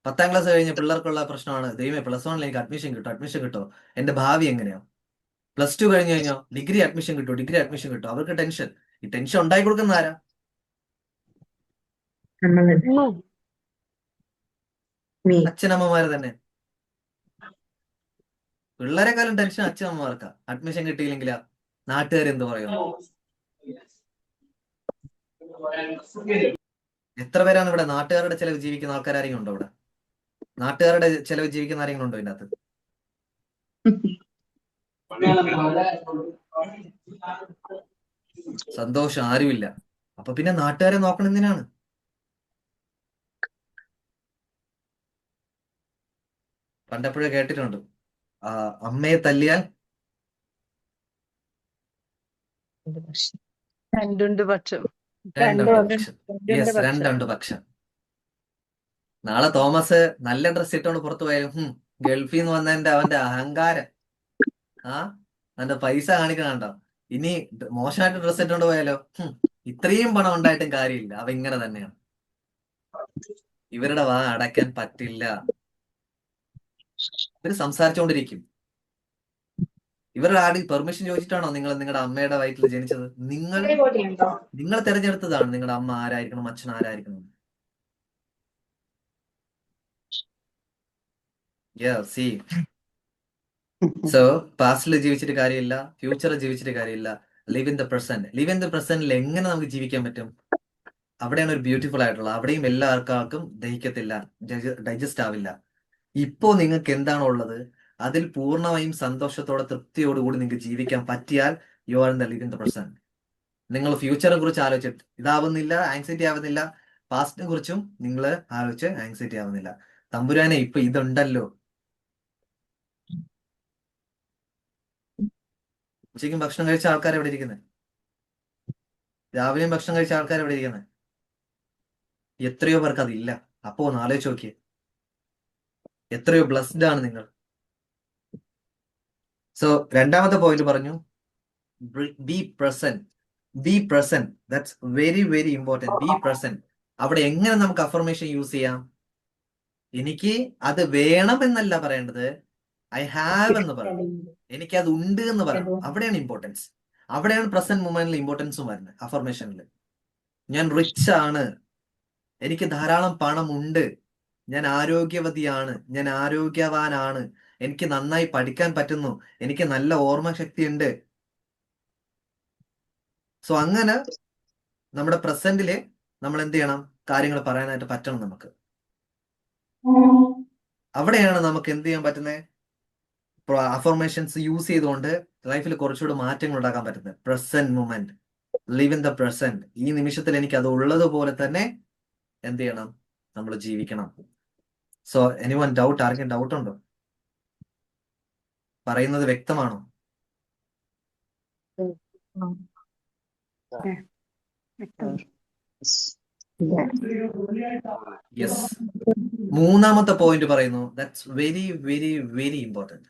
10ാം ക്ലാസ് കഴിഞ്ഞ പിള്ളേർക്കുള്ള പ്രശ്നമാണ്, ദൈവമേ +1 എനിക്ക് അഡ്മിഷൻ കിട്ടോ, എന്റെ ഭാവി എങ്ങനെയാ? +2 കഴിഞ്ഞു കഴിഞ്ഞാൽ ഡിഗ്രി അഡ്മിഷൻ കിട്ടും. അവർക്ക് ടെൻഷൻ. ഈ ടെൻഷൻ ഉണ്ടായി കൊടുക്കുന്ന ആരാ? അച്ഛനമ്മമാര് തന്നെ. പിള്ളേരെക്കാളും ടെൻഷൻ അച്ഛനമ്മമാർക്കാ. അഡ്മിഷൻ കിട്ടിയില്ലെങ്കിലാ നാട്ടുകാരെന്ത് പറയുന്നു? എത്ര പേരാണ് ഇവിടെ നാട്ടുകാരുടെ ചെലവ് ജീവിക്കുന്ന ആൾക്കാരെങ്കിലും ഉണ്ടോ? ഇവിടെ നാട്ടുകാരുടെ ചെലവ് ജീവിക്കുന്ന ആരെങ്കിലും ഉണ്ടോ ഇതിനകത്ത്? സന്തോഷം ആരുമില്ല. അപ്പൊ പിന്നെ നാട്ടുകാരെ നോക്കണം എന്തിനാണ്? പണ്ടെപ്പോഴും കേട്ടിട്ടുണ്ട്, അമ്മയെ തല്ലിയാൽ രണ്ടുണ്ട് പക്ഷം. രണ്ടുണ്ട് പക്ഷം. നാളെ തോമസ് നല്ല ഡ്രസ് ഇട്ടോണ്ട് പുറത്തു പോയാലും ഗൾഫിൽ നിന്ന് വന്നതിന്റെ അവന്റെ അഹങ്കാരം. ആ അവന്റെ പൈസ കാണിക്കണോ? ഇനി മോശമായിട്ട് ഡ്രസ് ഇട്ടുകൊണ്ട് പോയാലോ? ഇത്രയും പണം ഉണ്ടായിട്ടും കാര്യമില്ല, അവ ഇങ്ങനെ തന്നെയാണ്. ഇവരുടെ വാ അടയ്ക്കാൻ പറ്റില്ല. ഇവര് സംസാരിച്ചുകൊണ്ടിരിക്കും. ഇവരുടെ ആടി പെർമിഷൻ ചോദിച്ചിട്ടാണോ നിങ്ങൾ നിങ്ങളുടെ അമ്മയുടെ വയറ്റിൽ ജനിച്ചത്? നിങ്ങൾ തിരഞ്ഞെടുത്തതാണ് നിങ്ങളുടെ അമ്മ ആരായിരിക്കണം, അച്ഛൻ ആരായിരിക്കണം. സി സോ പാസ്റ്റിൽ ജീവിച്ചിട്ട് കാര്യമില്ല, ഫ്യൂച്ചറിൽ ജീവിച്ചിട്ട് കാര്യമില്ല. Live in the present. Live in the പ്രസന്റിൽ എങ്ങനെ നമുക്ക് ജീവിക്കാൻ പറ്റും? അവിടെയാണ് ഒരു ബ്യൂട്ടിഫുൾ ആയിട്ടുള്ളത്. അവിടെയും എല്ലാ ആൾക്കാർക്കും ദഹിക്കത്തില്ല, ഡൈജസ്റ്റ് ആവില്ല. ഇപ്പോ നിങ്ങൾക്ക് എന്താണോ ഉള്ളത് അതിൽ പൂർണ്ണമായും സന്തോഷത്തോടെ തൃപ്തിയോടുകൂടി നിങ്ങൾക്ക് ജീവിക്കാൻ പറ്റിയാൽ you are in they live in the present. നിങ്ങൾ ഫ്യൂച്ചറിനെ കുറിച്ച് ആലോചിച്ചിട്ട് ഇതാവുന്നില്ല, ആങ്സൈറ്റി ആവുന്നില്ല. പാസ്റ്റിനെ കുറിച്ചും നിങ്ങൾ ആലോചിച്ച് ആങ്സൈറ്റി ആവുന്നില്ല. തമ്പുരാനെ ഇപ്പൊ ഇതുണ്ടല്ലോ. ഉച്ചയ്ക്കും ഭക്ഷണം കഴിച്ച ആൾക്കാർ എവിടെ ഇരിക്കുന്നത്? രാവിലെയും ഭക്ഷണം കഴിച്ച ആൾക്കാർ എവിടെ ഇരിക്കുന്നത്? എത്രയോ പേർക്ക് അതില്ല. അപ്പോ ഒന്ന് ആലോചിച്ച് നോക്കിയേ, എത്രയോ ബ്ലസ്ഡ് ആണ് നിങ്ങൾ. സോ രണ്ടാമത്തെ പോയിന്റ് പറഞ്ഞു, B present. Be present, that's very very important. B present. അവിടെ എങ്ങനെ നമുക്ക് അഫർമേഷൻ യൂസ് ചെയ്യാം? എനിക്ക് അത് വേണം എന്നല്ല പറയേണ്ടത്, ഐ ഹാവ് എന്ന് പറയണം. എനിക്കത് ഉണ്ട് എന്ന് പറയണം. അവിടെയാണ് ഇമ്പോർട്ടൻസ്. അവിടെയാണ് പ്രസന്റ് മൊമെന്റിൽ ഇമ്പോർട്ടൻസും വരുന്നത്. അഫർമേഷനിൽ ഞാൻ റിച്ച് ആണ്, എനിക്ക് ധാരാളം പണമുണ്ട്, ഞാൻ ആരോഗ്യവതിയാണ്, ഞാൻ ആരോഗ്യവാനാണ്, എനിക്ക് നന്നായി പഠിക്കാൻ പറ്റുന്നു, എനിക്ക് നല്ല ഓർമ്മശക്തി ഉണ്ട്. സോ അങ്ങനെ നമ്മുടെ പ്രസന്റില് നമ്മൾ എന്ത് ചെയ്യണം? കാര്യങ്ങൾ പറയാനായിട്ട് പറ്റണം നമുക്ക്. അവിടെയാണ് നമുക്ക് എന്ത് ചെയ്യാൻ പറ്റുന്നത്? അഫർമേഷൻസ് യൂസ് ചെയ്തുകൊണ്ട് ലൈഫിൽ കുറച്ചുകൂടി മാറ്റങ്ങൾ ഉണ്ടാക്കാൻ പറ്റുന്നത്. Present moment, live in the present. ഈ നിമിഷത്തിൽ എനിക്ക് അത് ഉള്ളതുപോലെ തന്നെ എന്ത് ചെയ്യണം? നമ്മൾ ജീവിക്കണം. So anyone doubt? ആർക്കും ഡൗട്ട് ഉണ്ടോ? പറയുന്നത് വ്യക്തമാണോ? യെസ്. മൂന്നാമത്തെ പോയിന്റ് പറയുന്നു, that's very very very important.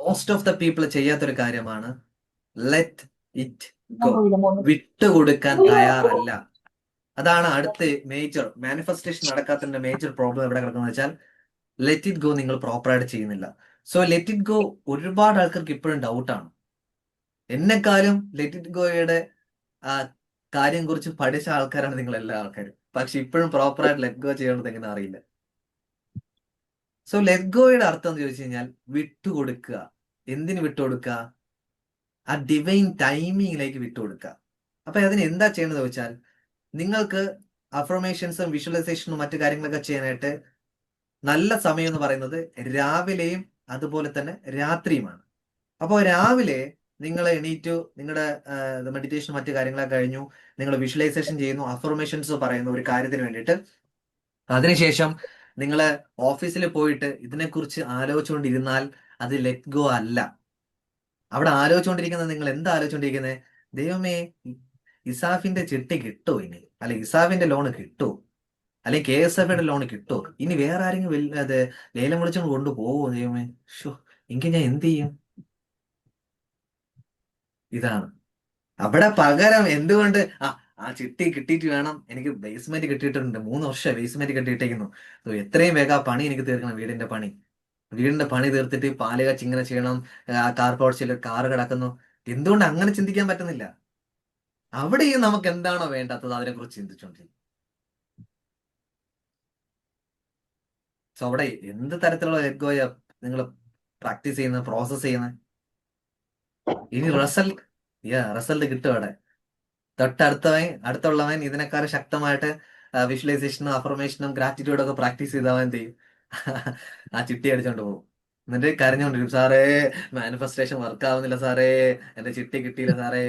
Most of the people ചെയ്യാത്തൊരു കാര്യമാണ് ലെറ്റ് ഇറ്റ് ഗോ. വിട്ടുകൊടുക്കാൻ തയ്യാറല്ല. അതാണ് അടുത്ത മേജർ മാനിഫെസ്റ്റേഷൻ നടക്കാത്തതിന്റെ മേജർ പ്രോബ്ലം എവിടെ കിടക്കുന്നത് വെച്ചാൽ, ലെറ്റ് ഇറ്റ് ഗോ നിങ്ങൾ പ്രോപ്പറായിട്ട് ചെയ്യുന്നില്ല. സോ ലെറ്റ് ഇറ്റ് ഗോ ഒരുപാട് ആൾക്കാർക്ക് ഇപ്പോഴും ഡൗട്ടാണ്. എന്നെക്കാളും ലെറ്റ് ഇറ്റ് ഗോയുടെ കാര്യം കുറിച്ച് പഠിച്ച ആൾക്കാരാണ് നിങ്ങൾ എല്ലാ ആൾക്കാരും. പക്ഷെ ഇപ്പോഴും പ്രോപ്പറായിട്ട് ലെറ്റ് ഗോ ചെയ്യേണ്ടത് എങ്ങനെ അറിയില്ല. സോ ലെറ്റ് ഗോയുടെ അർത്ഥം എന്ന് ചോദിച്ചു കഴിഞ്ഞാൽ വിട്ടുകൊടുക്കുക. എന്തിന് വിട്ടുകൊടുക്കുക? ആ ഡിവൈൻ ടൈമിങ്ങിലേക്ക് വിട്ടുകൊടുക്കുക. അപ്പൊ അതിന് എന്താ ചെയ്യേണ്ടത് ചോദിച്ചാൽ, നിങ്ങൾക്ക് അഫർമേഷൻസും വിഷ്വലൈസേഷനും മറ്റു കാര്യങ്ങളൊക്കെ ചെയ്യാനായിട്ട് നല്ല സമയം എന്ന് പറയുന്നത് രാവിലെയും അതുപോലെ തന്നെ രാത്രിയുമാണ്. അപ്പോൾ രാവിലെ നിങ്ങൾ എണീറ്റു, നിങ്ങളുടെ മെഡിറ്റേഷൻ മറ്റു കാര്യങ്ങളൊക്കെ കഴിഞ്ഞു, നിങ്ങൾ വിഷ്വലൈസേഷൻ ചെയ്യുന്നു, അഫർമേഷൻസ് പറയുന്നു ഒരു കാര്യത്തിന് വേണ്ടിയിട്ട്. അതിനുശേഷം നിങ്ങൾ ഓഫീസിൽ പോയിട്ട് ഇതിനെക്കുറിച്ച് ആലോചിച്ചുകൊണ്ടിരുന്നാൽ അത് ലെറ്റ് ഗോ അല്ല. അവിടെ ആലോചിച്ചുകൊണ്ടിരിക്കുന്നത്, നിങ്ങൾ എന്താ ആലോചിച്ചുകൊണ്ടിരിക്കുന്നത്? ദൈവമേ, ഇസാഫിന്റെ ചിട്ടി കിട്ടുമോ ഇനി? അല്ലെ ഇസാഫിന്റെ ലോണ് കിട്ടുമോ? അല്ലെങ്കിൽ KSFയുടെ ലോൺ കിട്ടുമോ? ഇനി വേറെ ആരെങ്കിലും അത് ലേലം വിളിച്ചോണ്ട് കൊണ്ടുപോകുമോ? ദൈവമേ, ഷോ, എങ്കിൽ ഞാൻ എന്ത് ചെയ്യും? ഇതാണ് അവിടെ. പകരം എന്തുകൊണ്ട് ആ ചിട്ടി കിട്ടിയിട്ട് വേണം, എനിക്ക് ബേസ്മെന്റ് കിട്ടിയിട്ടുണ്ട്, 3 വർഷം ബേസ്മെന്റ് കെട്ടിയിട്ടേക്കുന്നു, എത്രയും വേഗം ആ പണി എനിക്ക് തീർക്കണം. വീടിന്റെ പണി തീർത്തിട്ട് പാല് കാച്ചി ഇങ്ങനെ ചെയ്യണം. കാർ പോർച്ചിൽ കാറ് കിടക്കുന്നു. എന്തുകൊണ്ട് അങ്ങനെ ചിന്തിക്കാൻ പറ്റുന്നില്ല? അവിടെയും നമുക്ക് എന്താണോ വേണ്ടാത്തത് അതിനെ കുറിച്ച് ചിന്തിച്ചോണ്ടിരിക്കും. സോ അവിടെ എന്ത് തരത്തിലുള്ള എഗോയ നിങ്ങൾ പ്രാക്ടീസ് ചെയ്യുന്നത്, പ്രോസസ് ചെയ്യുന്നത്? ഇനി റിസൾട്ട് കിട്ടും അവിടെ. അടുത്തുള്ളവൻ ഇതിനേക്കാളും ശക്തമായിട്ട് വിഷ്വലൈസേഷനും അഫർമേഷനും ഗ്രാറ്റിറ്റ്യൂഡും ഒക്കെ പ്രാക്ടീസ് ചെയ്തവൻ എന്ത് ചെയ്യും? ആ ചിട്ടി അടിച്ചോണ്ട് പോകും. എന്നിട്ട് കരഞ്ഞോണ്ടിരിക്കും, സാറേ മാനിഫെസ്റ്റേഷൻ വർക്ക് ആവുന്നില്ല സാറേ, എന്റെ ചിട്ടി കിട്ടിയില്ല സാറേ.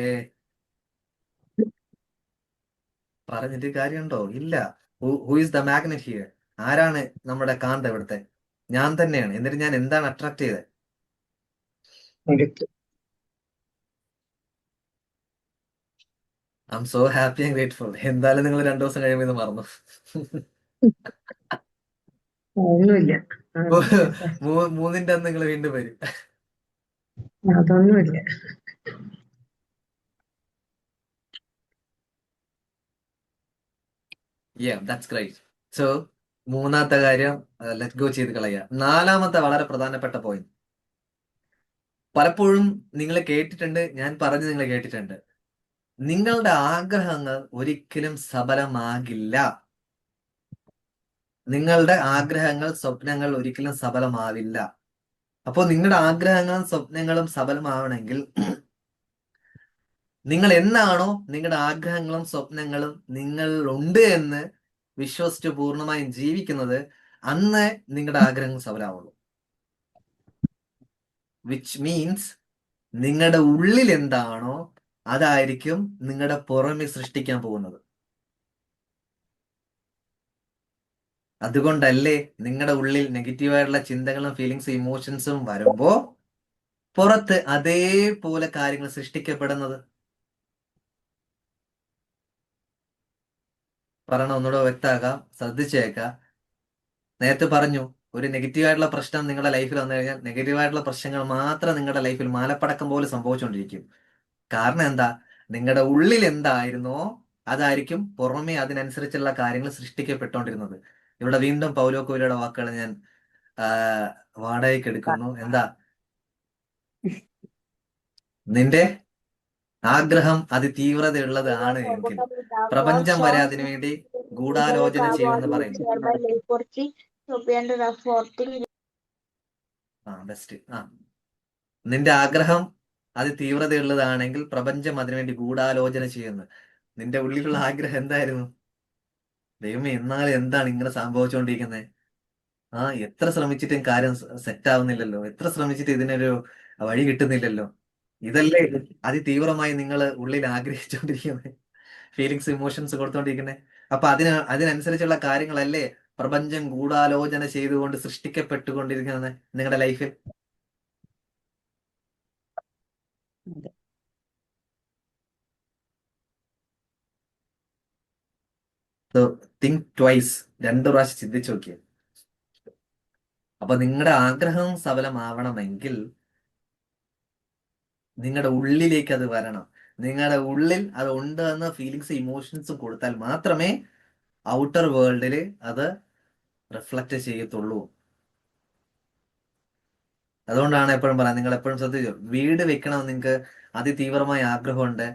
പറഞ്ഞിട്ട് കാര്യമുണ്ടോ? ഇല്ല. Who is the magnet here? ആരാണ് നമ്മുടെ കാന്ത ഇവിടുത്തെ? ഞാൻ തന്നെയാണ്. എന്നിട്ട് ഞാൻ എന്താണ് അട്രാക്ട് ചെയ്തത്? I M so happy and grateful. എന്തായാലും നിങ്ങൾ 2 ദിവസം കഴിയുമ്പോൾ ഇത് മറന്നു. ഒന്നുമില്ല. മൂന്നിന്റെ അന്ന് നിങ്ങൾ വീണ്ടും വരും. അതൊന്നുമില്ല. That's great. സോ മൂന്നാമത്തെ കാര്യം ലെറ്റ് ഗോ ചെയ്ത് കളയുക. നാലാമത്തെ വളരെ പ്രധാനപ്പെട്ട പോയിന്റ്, പലപ്പോഴും നിങ്ങൾ കേട്ടിട്ടുണ്ട്, ഞാൻ പറഞ്ഞു നിങ്ങൾ കേട്ടിട്ടുണ്ട്, നിങ്ങളുടെ ആഗ്രഹങ്ങൾ ഒരിക്കലും സഫലമാകില്ല. നിങ്ങളുടെ ആഗ്രഹങ്ങൾ, സ്വപ്നങ്ങൾ ഒരിക്കലും സഫലമാവില്ല. അപ്പോൾ നിങ്ങളുടെ ആഗ്രഹങ്ങളും സ്വപ്നങ്ങളും സഫലമാവണമെങ്കിൽ നിങ്ങൾ എന്നാണോ നിങ്ങളുടെ ആഗ്രഹങ്ങളും സ്വപ്നങ്ങളും നിങ്ങൾ ഉണ്ട് എന്ന് വിശ്വസിച്ച് പൂർണ്ണമായും ജീവിക്കുന്നത്, അന്ന് നിങ്ങളുടെ ആഗ്രഹങ്ങൾ സഫലമാവുള്ളൂ. വിച്ച് മീൻസ് നിങ്ങളുടെ ഉള്ളിൽ എന്താണോ അതായിരിക്കും നിങ്ങളുടെ പുറമെ സൃഷ്ടിക്കാൻ പോകുന്നത്. അതുകൊണ്ടല്ലേ നിങ്ങളുടെ ഉള്ളിൽ നെഗറ്റീവായിട്ടുള്ള ചിന്തകളും ഫീലിങ്സും ഇമോഷൻസും വരുമ്പോ പുറത്ത് അതേപോലെ കാര്യങ്ങൾ സൃഷ്ടിക്കപ്പെടുന്നത്. പറയണ ഒന്നുകൂടെ വ്യക്തമാക്കാം, ശ്രദ്ധിച്ചേക്കാം. നേരത്തെ പറഞ്ഞു, ഒരു നെഗറ്റീവായിട്ടുള്ള പ്രശ്നം നിങ്ങളുടെ ലൈഫിൽ വന്നു കഴിഞ്ഞാൽ നെഗറ്റീവായിട്ടുള്ള പ്രശ്നങ്ങൾ മാത്രം നിങ്ങളുടെ ലൈഫിൽ മാലപ്പടക്കം പോലെ സംഭവിച്ചുകൊണ്ടിരിക്കും. കാരണം എന്താ? നിങ്ങളുടെ ഉള്ളിൽ എന്തായിരുന്നോ അതായിരിക്കും പുറമെ അതിനനുസരിച്ചുള്ള കാര്യങ്ങൾ സൃഷ്ടിക്കപ്പെട്ടുകൊണ്ടിരുന്നത്. ഇവിടെ വീണ്ടും പൗലോ കോയിലോയുടെ വാക്കുകൾ ഞാൻ വാടകയ്ക്ക് എടുക്കുന്നു. എന്താ? നിന്റെ ആഗ്രഹം അതിതീവ്രതയുള്ളത് ആണ് എങ്കിൽ പ്രപഞ്ചം വരെ അതിനുവേണ്ടി ഗൂഢാലോചന ചെയ്യുമെന്ന് പറയുന്നു. ബെസ്റ്റ്. നിന്റെ ആഗ്രഹം അതിതീവ്രതയുള്ളതാണെങ്കിൽ പ്രപഞ്ചം അതിനുവേണ്ടി ഗൂഢാലോചന ചെയ്യുന്നു. നിന്റെ ഉള്ളിലുള്ള ആഗ്രഹം എന്തായിരുന്നു? ദൈവമേ, എന്നാലും എന്താണ് ഇങ്ങനെ സംഭവിച്ചുകൊണ്ടിരിക്കുന്നത്? എത്ര ശ്രമിച്ചിട്ടും കാര്യം സെറ്റ് ആവുന്നില്ലല്ലോ, എത്ര ശ്രമിച്ചിട്ട് ഇതിനൊരു വഴി കിട്ടുന്നില്ലല്ലോ. ഇതല്ലേ അതിതീവ്രമായി നിങ്ങൾ ഉള്ളിൽ ആഗ്രഹിച്ചുകൊണ്ടിരിക്കുന്നത്, ഫീലിങ്സ് ഇമോഷൻസ് കൊടുത്തോണ്ടിരിക്കുന്നത്. അപ്പൊ അതിനനുസരിച്ചുള്ള കാര്യങ്ങളല്ലേ പ്രപഞ്ചം ഗൂഢാലോചന ചെയ്തുകൊണ്ട് സൃഷ്ടിക്കപ്പെട്ടുകൊണ്ടിരിക്കുന്നത് നിങ്ങളുടെ ലൈഫിൽ. തിങ്ക് ട്വൈസ്, 2 പ്രാവശ്യം ചിന്തിച്ചു നോക്കിയ. അപ്പൊ നിങ്ങളുടെ ആഗ്രഹം സഫലമാവണമെങ്കിൽ നിങ്ങളുടെ ഉള്ളിലേക്ക് അത് വരണം. നിങ്ങളുടെ ഉള്ളിൽ അത് ഉണ്ട് എന്ന ഫീലിങ്സ് ഇമോഷൻസും കൊടുത്താൽ മാത്രമേ ഔട്ടർ വേൾഡിൽ അത് റിഫ്ലക്റ്റ് ചെയ്യത്തുള്ളൂ. അതുകൊണ്ടാണ് എപ്പോഴും പറയാം, നിങ്ങൾ എപ്പോഴും ശ്രദ്ധിച്ചു, വീട് വെക്കണം നിങ്ങൾക്ക് അതിതീവ്രമായ ആഗ്രഹമുണ്ട്.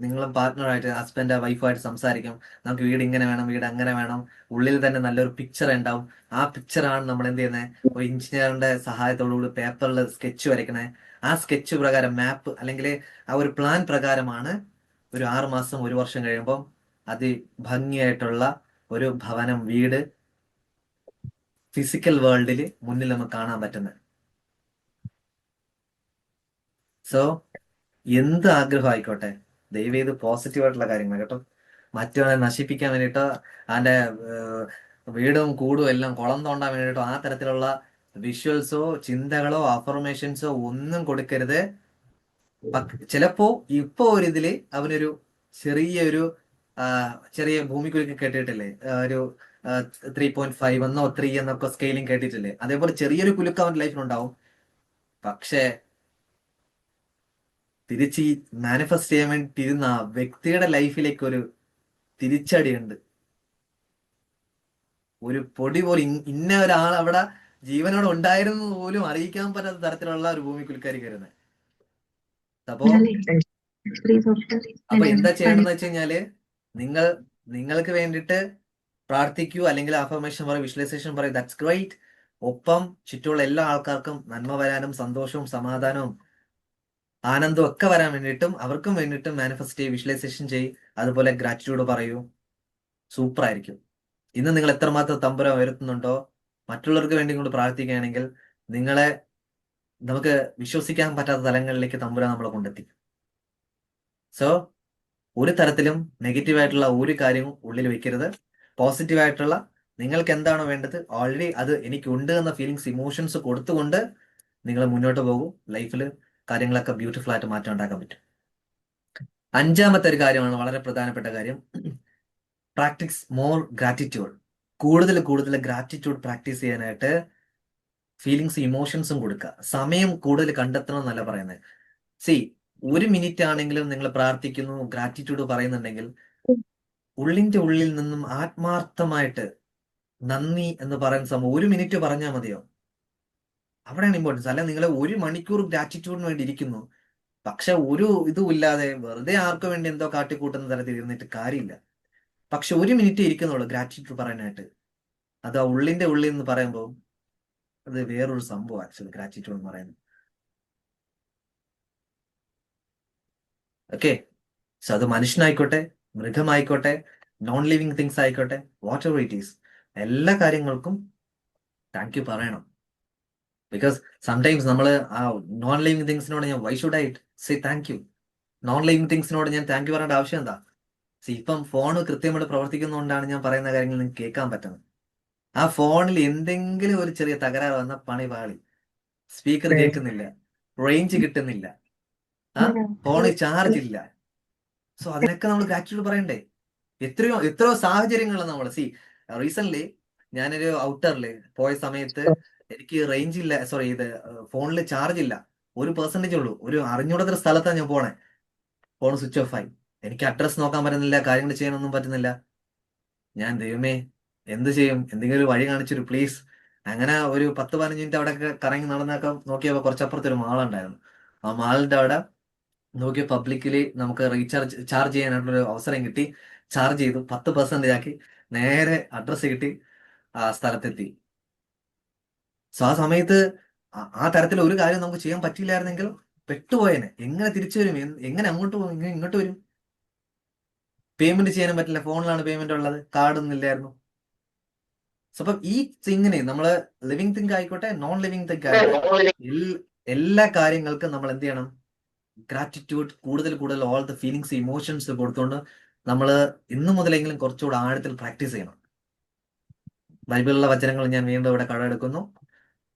നിങ്ങളും പാർട്ട്ണറായിട്ട്, ഹസ്ബൻഡ് വൈഫായിട്ട് സംസാരിക്കും, നമുക്ക് വീട് ഇങ്ങനെ വേണം, വീട് അങ്ങനെ വേണം. ഉള്ളിൽ തന്നെ നല്ലൊരു പിക്ചർ ഉണ്ടാവും. ആ പിക്ചറാണ് നമ്മൾ എന്ത് ചെയ്യുന്നത്, ഒരു എഞ്ചിനീയറിന്റെ സഹായത്തോടുകൂടി പേപ്പറിൽ സ്കെച്ച് വരയ്ക്കണേ. ആ സ്കെച്ച് പ്രകാരം, മാപ്പ് അല്ലെങ്കിൽ ആ ഒരു പ്ലാൻ പ്രകാരമാണ് ഒരു 6 മാസം 1 വർഷം കഴിയുമ്പോൾ അതിഭംഗിയായിട്ടുള്ള ഒരു ഭവനം, വീട് ഫിസിക്കൽ വേൾഡിൽ മുന്നിൽ നമുക്ക് കാണാൻ പറ്റുന്നത്. സോ എന്ത് ആഗ്രഹം ആയിക്കോട്ടെ, ദയവ് ചെയ്ത് പോസിറ്റീവ് ആയിട്ടുള്ള കാര്യങ്ങൾ കേട്ടോ. മറ്റവനെ നശിപ്പിക്കാൻ വേണ്ടിയിട്ടോ അവന്റെ വീടും കൂടും എല്ലാം കുളം തോണ്ടാൻ വേണ്ടിയിട്ടോ ആ തരത്തിലുള്ള വിഷ്വൽസോ ചിന്തകളോ അഫർമേഷൻസോ ഒന്നും കൊടുക്കരുത്. ചിലപ്പോ ഇപ്പൊ ഒരിതില് അവനൊരു ചെറിയൊരു ചെറിയ ഭൂമിക്കുരുക്ക് കേട്ടിട്ടില്ലേ, ഒരു 3.5 എന്നോ 3 എന്നൊക്കെ സ്കെയിലിംഗ് കേട്ടിട്ടില്ലേ, അതേപോലെ ചെറിയൊരു കുലുക്ക് അവന്റെ ലൈഫിലുണ്ടാവും. പക്ഷേ തിരിച്ച് ഈ മാനിഫെസ്റ്റ് ചെയ്യാൻ വേണ്ടിയിരുന്ന ആ വ്യക്തിയുടെ ലൈഫിലേക്ക് ഒരു തിരിച്ചടിയുണ്ട്. ഒരു പൊടി പോലും ഇന്ന ഒരാൾ അവിടെ ജീവനോടെ ഉണ്ടായിരുന്നു പോലും അറിയിക്കാൻ പറ്റാത്ത തരത്തിലുള്ള ഒരു ഭൂമിക്കുലുക്കാരി കയറുന്നത്. അപ്പൊ എന്താ ചെയ്യണമെന്ന് വെച്ച് കഴിഞ്ഞാല്, നിങ്ങൾക്ക് വേണ്ടിയിട്ട് പ്രാർത്ഥിക്കൂ, അല്ലെങ്കിൽ അഫർമേഷൻ പറയും, വിഷ്വലൈസേഷൻ പറയും, ദാറ്റ്സ് ഗ്രേറ്റ്. ഒപ്പം ചുറ്റുമുള്ള എല്ലാ ആൾക്കാർക്കും നന്മ വരാനും സന്തോഷവും സമാധാനവും ആനന്ദവും ഒക്കെ വരാൻ വേണ്ടിയിട്ടും അവർക്കും വേണ്ടിയിട്ടും മാനിഫെസ്റ്റ് ചെയ്യും, വിഷ്വലൈസേഷൻ ചെയ്യും. അതുപോലെ ഗ്രാറ്റിറ്റ്യൂഡ് പറയൂ. സൂപ്പർ ആയിരിക്കും. ഇന്ന് നിങ്ങൾ എത്രമാത്രം തമ്പുരാൻ ഉയർത്തുന്നുണ്ടോ, മറ്റുള്ളവർക്ക് വേണ്ടി കൊണ്ട് പ്രാർത്ഥിക്കുകയാണെങ്കിൽ നമുക്ക് വിശ്വസിക്കാൻ പറ്റാത്ത തലങ്ങളിലേക്ക് തമ്പുരാൻ നമ്മളെ കൊണ്ടെത്തി. സോ ഒരു തരത്തിലും നെഗറ്റീവായിട്ടുള്ള ഒരു കാര്യവും ഉള്ളിൽ വെക്കരുത്. പോസിറ്റീവായിട്ടുള്ള നിങ്ങൾക്ക് എന്താണോ വേണ്ടത് ഓൾറെഡി അത് എനിക്കുണ്ട് എന്ന ഫീലിങ്സ് ഇമോഷൻസ് കൊടുത്തുകൊണ്ട് നിങ്ങൾ മുന്നോട്ട് പോകും. ലൈഫിൽ കാര്യങ്ങളൊക്കെ ബ്യൂട്ടിഫുൾ ആയിട്ട് മാറ്റം ഉണ്ടാക്കാൻ പറ്റും. 5ാമത്തെ ഒരു കാര്യമാണ് വളരെ പ്രധാനപ്പെട്ട കാര്യം, പ്രാക്ടീസ് മോർ ഗ്രാറ്റിറ്റ്യൂഡ്. കൂടുതൽ കൂടുതൽ ഗ്രാറ്റിറ്റ്യൂഡ് പ്രാക്ടീസ് ചെയ്യാനായിട്ട് ഫീലിങ്സ് ഇമോഷൻസും കൊടുക്കുക. സമയം കൂടുതൽ കണ്ടെത്തണം എന്നല്ല പറയുന്നത്. സി 1 മിനിറ്റ് ആണെങ്കിലും നിങ്ങൾ പ്രാർത്ഥിക്കുന്നു, ഗ്രാറ്റിറ്റ്യൂഡ് പറയുന്നുണ്ടെങ്കിൽ ഉള്ളിന്റെ ഉള്ളിൽ നിന്നും ആത്മാർത്ഥമായിട്ട് നന്ദി എന്ന് പറയുന്ന സമയം 1 മിനിറ്റ് പറഞ്ഞാൽ മതിയോ? അവിടെയാണ് ഇമ്പോർട്ടൻസ്. അല്ല നിങ്ങൾ 1 മണിക്കൂർ ഗ്രാറ്റിറ്റ്യൂഡിന് വേണ്ടി ഇരിക്കുന്നു, പക്ഷെ ഒരു ഇതും ഇല്ലാതെ വെറുതെ ആർക്കു വേണ്ടി എന്തോ കാട്ടിക്കൂട്ടുന്ന തരത്തിൽ ഇരുന്നിട്ട് കാര്യമില്ല. പക്ഷെ 1 മിനിറ്റ് ഇരിക്കുന്നുള്ളൂ ഗ്രാറ്റിറ്റ്യൂഡ് പറയാനായിട്ട്. അത് ആ ഉള്ളിന്റെ ഉള്ളിൽ എന്ന് പറയുമ്പോൾ അത് വേറൊരു സംഭവം ആക്ച്വലി ഗ്രാറ്റിറ്റ്യൂഡ് എന്ന് പറയുന്നത്. ഓക്കെ, സോ അത് മനുഷ്യനായിക്കോട്ടെ, മൃഗമായിക്കോട്ടെ, നോൺ ലിവിങ് തിങ്സ് ആയിക്കോട്ടെ, വാട്ട് എവർ ഇറ്റ് ഈസ്, എല്ലാ കാര്യങ്ങൾക്കും താങ്ക് യു പറയണം. ബിക്കോസ് സംടൈംസ് നമ്മൾ ആ നോൺ ലിവിങ് തിങ്സിനോട് ഞാൻ why should I say thank you? Non living തിങ്സിനോട് ഞാൻ താങ്ക് യു പറയേണ്ട ആവശ്യം എന്താ? ഇപ്പം ഫോൺ കൃത്യമായിട്ട് പ്രവർത്തിക്കുന്നതുകൊണ്ടാണ് ഞാൻ പറയുന്ന കാര്യങ്ങൾ നിങ്ങൾക്ക് കേൾക്കാൻ പറ്റുന്നത്. ആ ഫോണിൽ എന്തെങ്കിലും ഒരു ചെറിയ തകരാറ് വന്ന പണി പാളി. സ്പീക്കർ കേൾക്കുന്നില്ല, റേഞ്ച് കിട്ടുന്നില്ല, ആ ഫോണിൽ ചാർജ് ഇല്ല. സോ അതിനൊക്കെ നമ്മൾ ഗ്രാറ്റിറ്റ്യൂഡ് പറയണ്ടേ? എത്രയോ സാഹചര്യങ്ങൾ നമ്മൾ റീസെന്റ് ഞാനൊരു ഔട്ടറിൽ പോയ സമയത്ത് എനിക്ക് റേഞ്ച് ഇല്ല, സോറി ഇത് ഫോണിൽ ചാർജ് ഇല്ല, 1% ഉള്ളൂ. ഒരു അറിഞ്ഞൂടാത്ത സ്ഥലത്താണ് ഞാൻ പോണേ. ഫോൺ സ്വിച്ച് ഓഫ് ആയി. എനിക്ക് അഡ്രസ് നോക്കാൻ പറ്റുന്നില്ല, കാര്യങ്ങൾ ചെയ്യാനൊന്നും പറ്റുന്നില്ല. ഞാൻ ദൈവമേ എന്ത് ചെയ്യും? എന്തെങ്കിലും ഒരു വഴി കാണിച്ചൊരു പ്ലീസ്. അങ്ങനെ ഒരു 10-15 മിനിറ്റ് അവിടെ കറങ്ങി നടന്നൊക്കെ നോക്കിയപ്പോൾ കുറച്ചപ്പുറത്ത് ഒരു മാളുണ്ടായിരുന്നു. ആ മാളിന്റെ അവിടെ നോക്കിയ പബ്ലിക്കലി നമുക്ക് ചാർജ് ചെയ്യാനായിട്ടുള്ള അവസരം കിട്ടി. ചാർജ് ചെയ്തു, 10% ആക്കി, നേരെ അഡ്രസ്സ് കിട്ടി, ആ സ്ഥലത്തെത്തി. സോ ആ സമയത്ത് ആ തരത്തിൽ ഒരു കാര്യം നമുക്ക് ചെയ്യാൻ പറ്റിയില്ലായിരുന്നെങ്കിൽ പെട്ടുപോയനെ. എങ്ങനെ തിരിച്ചു വരും? എങ്ങനെ അങ്ങോട്ട് പോകും? ഇങ്ങോട്ട് വരും? പേയ്മെന്റ് ചെയ്യാനും പറ്റില്ല, ഫോണിലാണ് പേയ്മെന്റ് ഉള്ളത്, കാർഡൊന്നും ഇല്ലായിരുന്നു. സോ അപ്പം ഈ തിങ്ങിനെ നമ്മള് ലിവിങ് തിങ്ക് ആയിക്കോട്ടെ, നോൺ ലിവിങ് തിങ്ക് ആയിക്കോട്ടെ, എല്ലാ കാര്യങ്ങൾക്കും നമ്മൾ എന്ത് ചെയ്യണം? ഗ്രാറ്റിറ്റ്യൂഡ് കൂടുതൽ കൂടുതൽ ഓൾ ദ ഫീലിങ്സ് ഇമോഷൻസ് കൊടുത്തുകൊണ്ട് നമ്മൾ ഇന്നു മുതലെങ്കിലും കുറച്ചുകൂടെ ആഴത്തിൽ പ്രാക്ടീസ് ചെയ്യണം. ബൈബിളിലെ വചനങ്ങൾ ഞാൻ വീണ്ടും ഇവിടെ കടമെടുക്കുന്നു.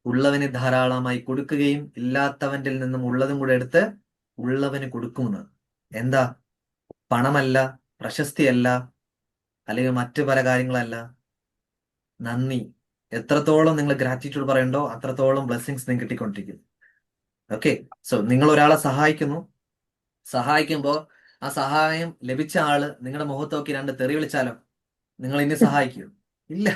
ഉള്ളവന് ധാരാളമായി കൊടുക്കുകയും ഇല്ലാത്തവന്റെ നിന്നും ഉള്ളതും കൂടെ എടുത്ത് ഉള്ളവന് കൊടുക്കുമെന്ന്. എന്താ? പണമല്ല, പ്രശസ്തിയല്ല, അല്ലെങ്കിൽ മറ്റു പല കാര്യങ്ങളല്ല, നന്ദി. എത്രത്തോളം നിങ്ങൾ ഗ്രാറ്റിറ്റ്യൂഡ് പറയണ്ടോ അത്രത്തോളം ബ്ലെസ്സിങ്സ് നിങ്ങൾക്ക് കിട്ടിക്കൊണ്ടിരിക്കും. ഓക്കെ, സോ നിങ്ങൾ ഒരാളെ സഹായിക്കുമ്പോൾ ആ സഹായം ലഭിച്ച ആള് നിങ്ങളുടെ മുഖത്ത് നോക്കി 2 തെറി വിളിച്ചാലോ നിങ്ങൾ ഇനി സഹായിക്കൂ? ഇല്ല.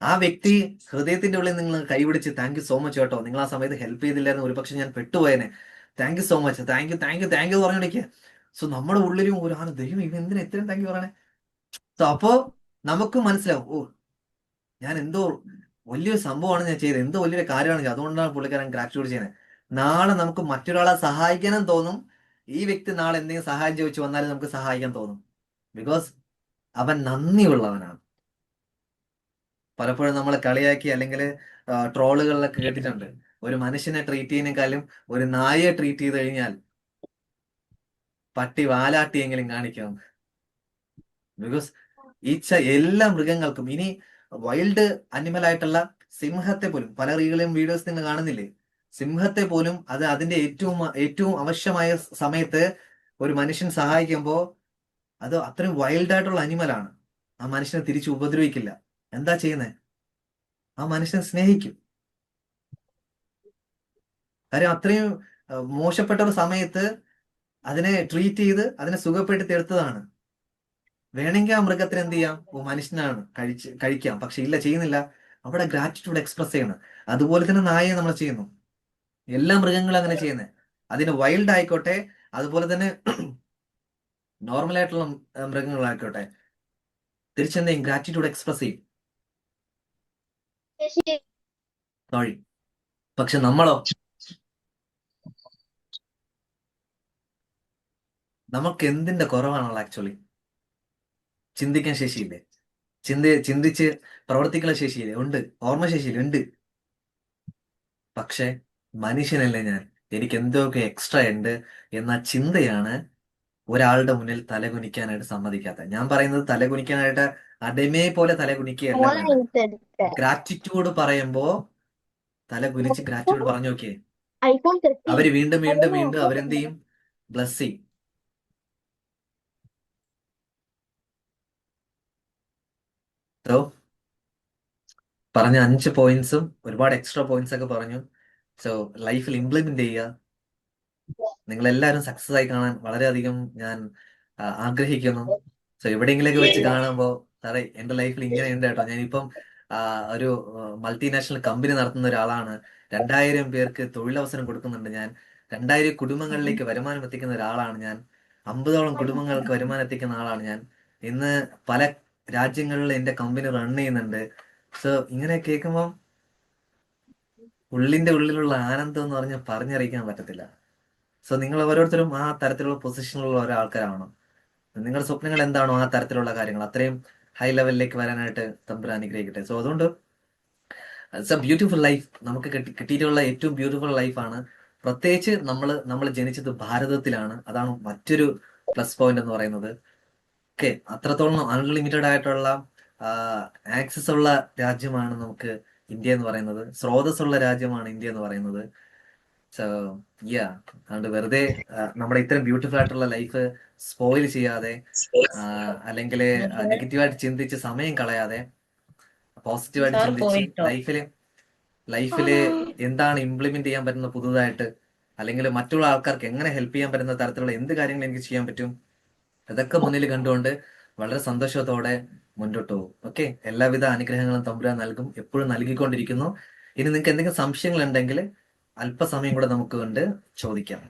ആ വ്യക്തി ഹൃദയത്തിന്റെ ഉള്ളിൽ നിങ്ങൾ കൈപിടിച്ച് താങ്ക് യു സോ മച്ച് കേട്ടോ, നിങ്ങൾ ആ സമയത്ത് ഹെൽപ്പ് ചെയ്തില്ലായിരുന്നു, ഒരുപക്ഷെ ഞാൻ പെട്ടുപോയനെ, thank you so much, thank you thank you thank you പറഞ്ഞോണ്ടിരിക്കുക. സോ നമ്മുടെ ഉള്ളിലും ഒരു ദൈവം ഇവ എന്തിനാ എത്രയും താങ്ക് യു പറയണേ? സോ അപ്പോ നമുക്ക് മനസ്സിലാവും, ഓ ഞാൻ എന്തോ വലിയൊരു സംഭവമാണ് ഞാൻ ചെയ്തത്, എന്തോ വലിയൊരു കാര്യമാണ് ചെയ്തത്, അതുകൊണ്ടാണ് പുള്ളിക്കാരൻ ഗ്രാറ്റിറ്റ്യൂഡ് ചെയ്യുന്നത്. നാളെ നമുക്ക് മറ്റൊരാളെ സഹായിക്കാനും തോന്നും. ഈ വ്യക്തി നാളെ എന്തെങ്കിലും സഹായം ചോദിച്ചു വന്നാലും നമുക്ക് സഹായിക്കാൻ തോന്നും. ബിക്കോസ് അവൻ നന്ദിയുള്ളവനാണ്. പലപ്പോഴും നമ്മൾ കളിയാക്കി അല്ലെങ്കിൽ ട്രോളുകളിലൊക്കെ കേട്ടിട്ടുണ്ട്, ഒരു മനുഷ്യനെ ട്രീറ്റ് ചെയ്യുന്നതിനേക്കാളും ഒരു നായയെ ട്രീറ്റ് ചെയ്ത് കഴിഞ്ഞാൽ പട്ടി വാലാട്ടിയെങ്കിലും കാണിക്കണം. ബിക്കോസ് എല്ലാ മൃഗങ്ങൾക്കും, ഇനി വൈൽഡ് അനിമൽ ആയിട്ടുള്ള സിംഹത്തെ പോലും, പല റീലുകളും വീഡിയോസ് നിങ്ങൾ കാണുന്നില്ലേ, സിംഹത്തെ പോലും അത് അതിന്റെ ഏറ്റവും ആവശ്യമായ സമയത്ത് ഒരു മനുഷ്യൻ സഹായിക്കുമ്പോൾ അത് അത്രയും വൈൽഡ് ആയിട്ടുള്ള അനിമലാണ്. ആ മനുഷ്യനെ തിരിച്ച് ഉപദ്രവിക്കില്ല. എന്താ ചെയ്യുന്നത്? ആ മനുഷ്യനെ സ്നേഹിക്കും. കാര്യം അത്രയും മോശപ്പെട്ട ഒരു സമയത്ത് അതിനെ ട്രീറ്റ് ചെയ്ത് അതിനെ സുഖപ്പെടുത്തി എടുത്തതാണ്. വേണമെങ്കിൽ ആ മൃഗത്തിന് എന്ത് ചെയ്യാം? മനുഷ്യനാണ് കഴിക്കാം, പക്ഷെ ഇല്ല, ചെയ്യുന്നില്ല. അവിടെ ഗ്രാറ്റിറ്റ്യൂഡ് എക്സ്പ്രസ് ചെയ്യണം. അതുപോലെ തന്നെ നായയെ നമ്മൾ ചെയ്യുന്നു. എല്ലാ മൃഗങ്ങളും അങ്ങനെ ചെയ്യുന്നത്. അതിന് വൈൽഡ് ആയിക്കോട്ടെ, അതുപോലെ തന്നെ നോർമൽ ആയിട്ടുള്ള മൃഗങ്ങളായിക്കോട്ടെ, തിരിച്ചെന്തെയും ഗ്രാറ്റിറ്റ്യൂഡ് എക്സ്പ്രസ് ചെയ്യും. സോറി, പക്ഷെ നമ്മളോ? നമുക്ക് എന്തിന്റെ കുറവാണല്ലോ ആക്ച്വലി? ചിന്തിക്കാൻ ശേഷിയില്ലേ? ചിന്തിച്ച് പ്രവർത്തിക്കുന്ന ശേഷിയില്ലേ? ഉണ്ട്. ഓർമ്മശേഷിയില്ലേ? ഉണ്ട്. പക്ഷെ മനുഷ്യനല്ലേ ഞാൻ, എനിക്ക് എന്തൊക്കെ എക്സ്ട്രാ ഉണ്ട് എന്ന ചിന്തയാണ് ഒരാളുടെ മുന്നിൽ തലകുനിക്കാനായിട്ട് സമ്മതിക്കാത്ത. ഞാൻ പറയുന്നത് തലകുനിക്കാനായിട്ട് അടിമയെ പോലെ തലകുനിക്കുകയല്ല പറയുന്നത്. ഗ്രാറ്റിറ്റ്യൂഡ് പറയുമ്പോ തലകുനിച്ച് ഗ്രാറ്റിറ്റ്യൂഡ് പറഞ്ഞു നോക്കിയേ, അവര് വീണ്ടും വീണ്ടും വീണ്ടും അവരെന്ത് ചെയ്യും? ബ്ലസ് ചെയ്യും. സോ പറഞ്ഞ 5 പോയിന്റ്സും ഒരുപാട് എക്സ്ട്രാ പോയിന്റ്സ് ഒക്കെ പറഞ്ഞു. സോ ലൈഫിൽ ഇംപ്ലിമെന്റ് ചെയ്യുക. നിങ്ങൾ എല്ലാവരും സക്സസ് ആയി കാണാൻ വളരെയധികം ഞാൻ ആഗ്രഹിക്കുന്നു. സോ എവിടെയെങ്കിലൊക്കെ വെച്ച് കാണുമ്പോൾ സാറേ എന്റെ ലൈഫിൽ ഇങ്ങനെ ഉണ്ട് കേട്ടോ, ഞാനിപ്പം ഒരു മൾട്ടിനാഷണൽ കമ്പനി നടത്തുന്ന ഒരാളാണ്, 2000 പേർക്ക് തൊഴിലവസരം കൊടുക്കുന്നുണ്ട് ഞാൻ, 2000 കുടുംബങ്ങളിലേക്ക് വരുമാനം എത്തിക്കുന്ന ഒരാളാണ് ഞാൻ, 50ഓളം കുടുംബങ്ങൾക്ക് വരുമാനം എത്തിക്കുന്ന ആളാണ് ഞാൻ, ഇന്ന് പല രാജ്യങ്ങളിൽ എന്റെ കമ്പനി റൺ ചെയ്യുന്നുണ്ട്. സോ ഇങ്ങനെ കേൾക്കുമ്പോൾ ഉള്ളിന്റെ ഉള്ളിലുള്ള ആനന്ദം എന്ന് പറഞ്ഞാൽ പറഞ്ഞറിയിക്കാൻ പറ്റത്തില്ല. സോ നിങ്ങൾ ഓരോരുത്തരും ആ തരത്തിലുള്ള പൊസിഷനിലുള്ള ഓരോ ആൾക്കാരാവണം. നിങ്ങളുടെ സ്വപ്നങ്ങൾ എന്താണോ ആ തരത്തിലുള്ള കാര്യങ്ങൾ അത്രയും ഹൈ ലെവലിലേക്ക് വരാനായിട്ട് തമ്പുരാൻ അനുഗ്രഹിക്കട്ടെ. സോ അതുകൊണ്ട് ഇറ്റ്സ് എ ബ്യൂട്ടിഫുൾ ലൈഫ്. നമുക്ക് കിട്ടിയിട്ടുള്ള ഏറ്റവും ബ്യൂട്ടിഫുൾ ലൈഫാണ്. പ്രത്യേകിച്ച് നമ്മൾ ജനിച്ചത് ഭാരതത്തിലാണ്. അതാണ് മറ്റൊരു പ്ലസ് പോയിന്റ് എന്ന് പറയുന്നത്. ഓക്കെ, അത്രത്തോളം അൺലിമിറ്റഡ് ആയിട്ടുള്ള ആക്സസ് ഉള്ള രാജ്യമാണ് നമുക്ക് ഇന്ത്യ എന്ന് പറയുന്നത്. സ്രോതസ്സുള്ള രാജ്യമാണ് ഇന്ത്യ എന്ന് പറയുന്നത്. സോ യാ, അതുകൊണ്ട് വെറുതെ നമ്മുടെ ഇത്രയും ബ്യൂട്ടിഫുൾ ആയിട്ടുള്ള ലൈഫ് സ്പോയിൽ ചെയ്യാതെ അല്ലെങ്കിൽ നെഗറ്റീവായിട്ട് ചിന്തിച്ച് സമയം കളയാതെ പോസിറ്റീവായിട്ട് സാർ ചിന്തിച്ച് പോയിട്ടോ? ലൈഫില് എന്താണ് ഇംപ്ലിമെന്റ് ചെയ്യാൻ പറ്റുന്ന പുതുതായിട്ട്, അല്ലെങ്കിൽ മറ്റുള്ള ആൾക്കാർക്ക് എങ്ങനെ ഹെൽപ്പ് ചെയ്യാൻ പറ്റുന്ന തരത്തിലുള്ള എന്ത് കാര്യങ്ങൾ എനിക്ക് ചെയ്യാൻ പറ്റും, അതൊക്കെ മുന്നിൽ കണ്ടുകൊണ്ട് വളരെ സന്തോഷത്തോടെ മുന്നോട്ട് പോകും. ഓക്കെ, എല്ലാവിധ അനുഗ്രഹങ്ങളും തമ്പുരാൻ നൽകും, എപ്പോഴും നൽകിക്കൊണ്ടിരിക്കുന്നു. ഇനി നിങ്ങൾക്ക് എന്തെങ്കിലും സംശയങ്ങൾ ഉണ്ടെങ്കിൽ അല്പസമയം കൂടെ നമുക്ക് കൊണ്ട് ചോദിക്കാം.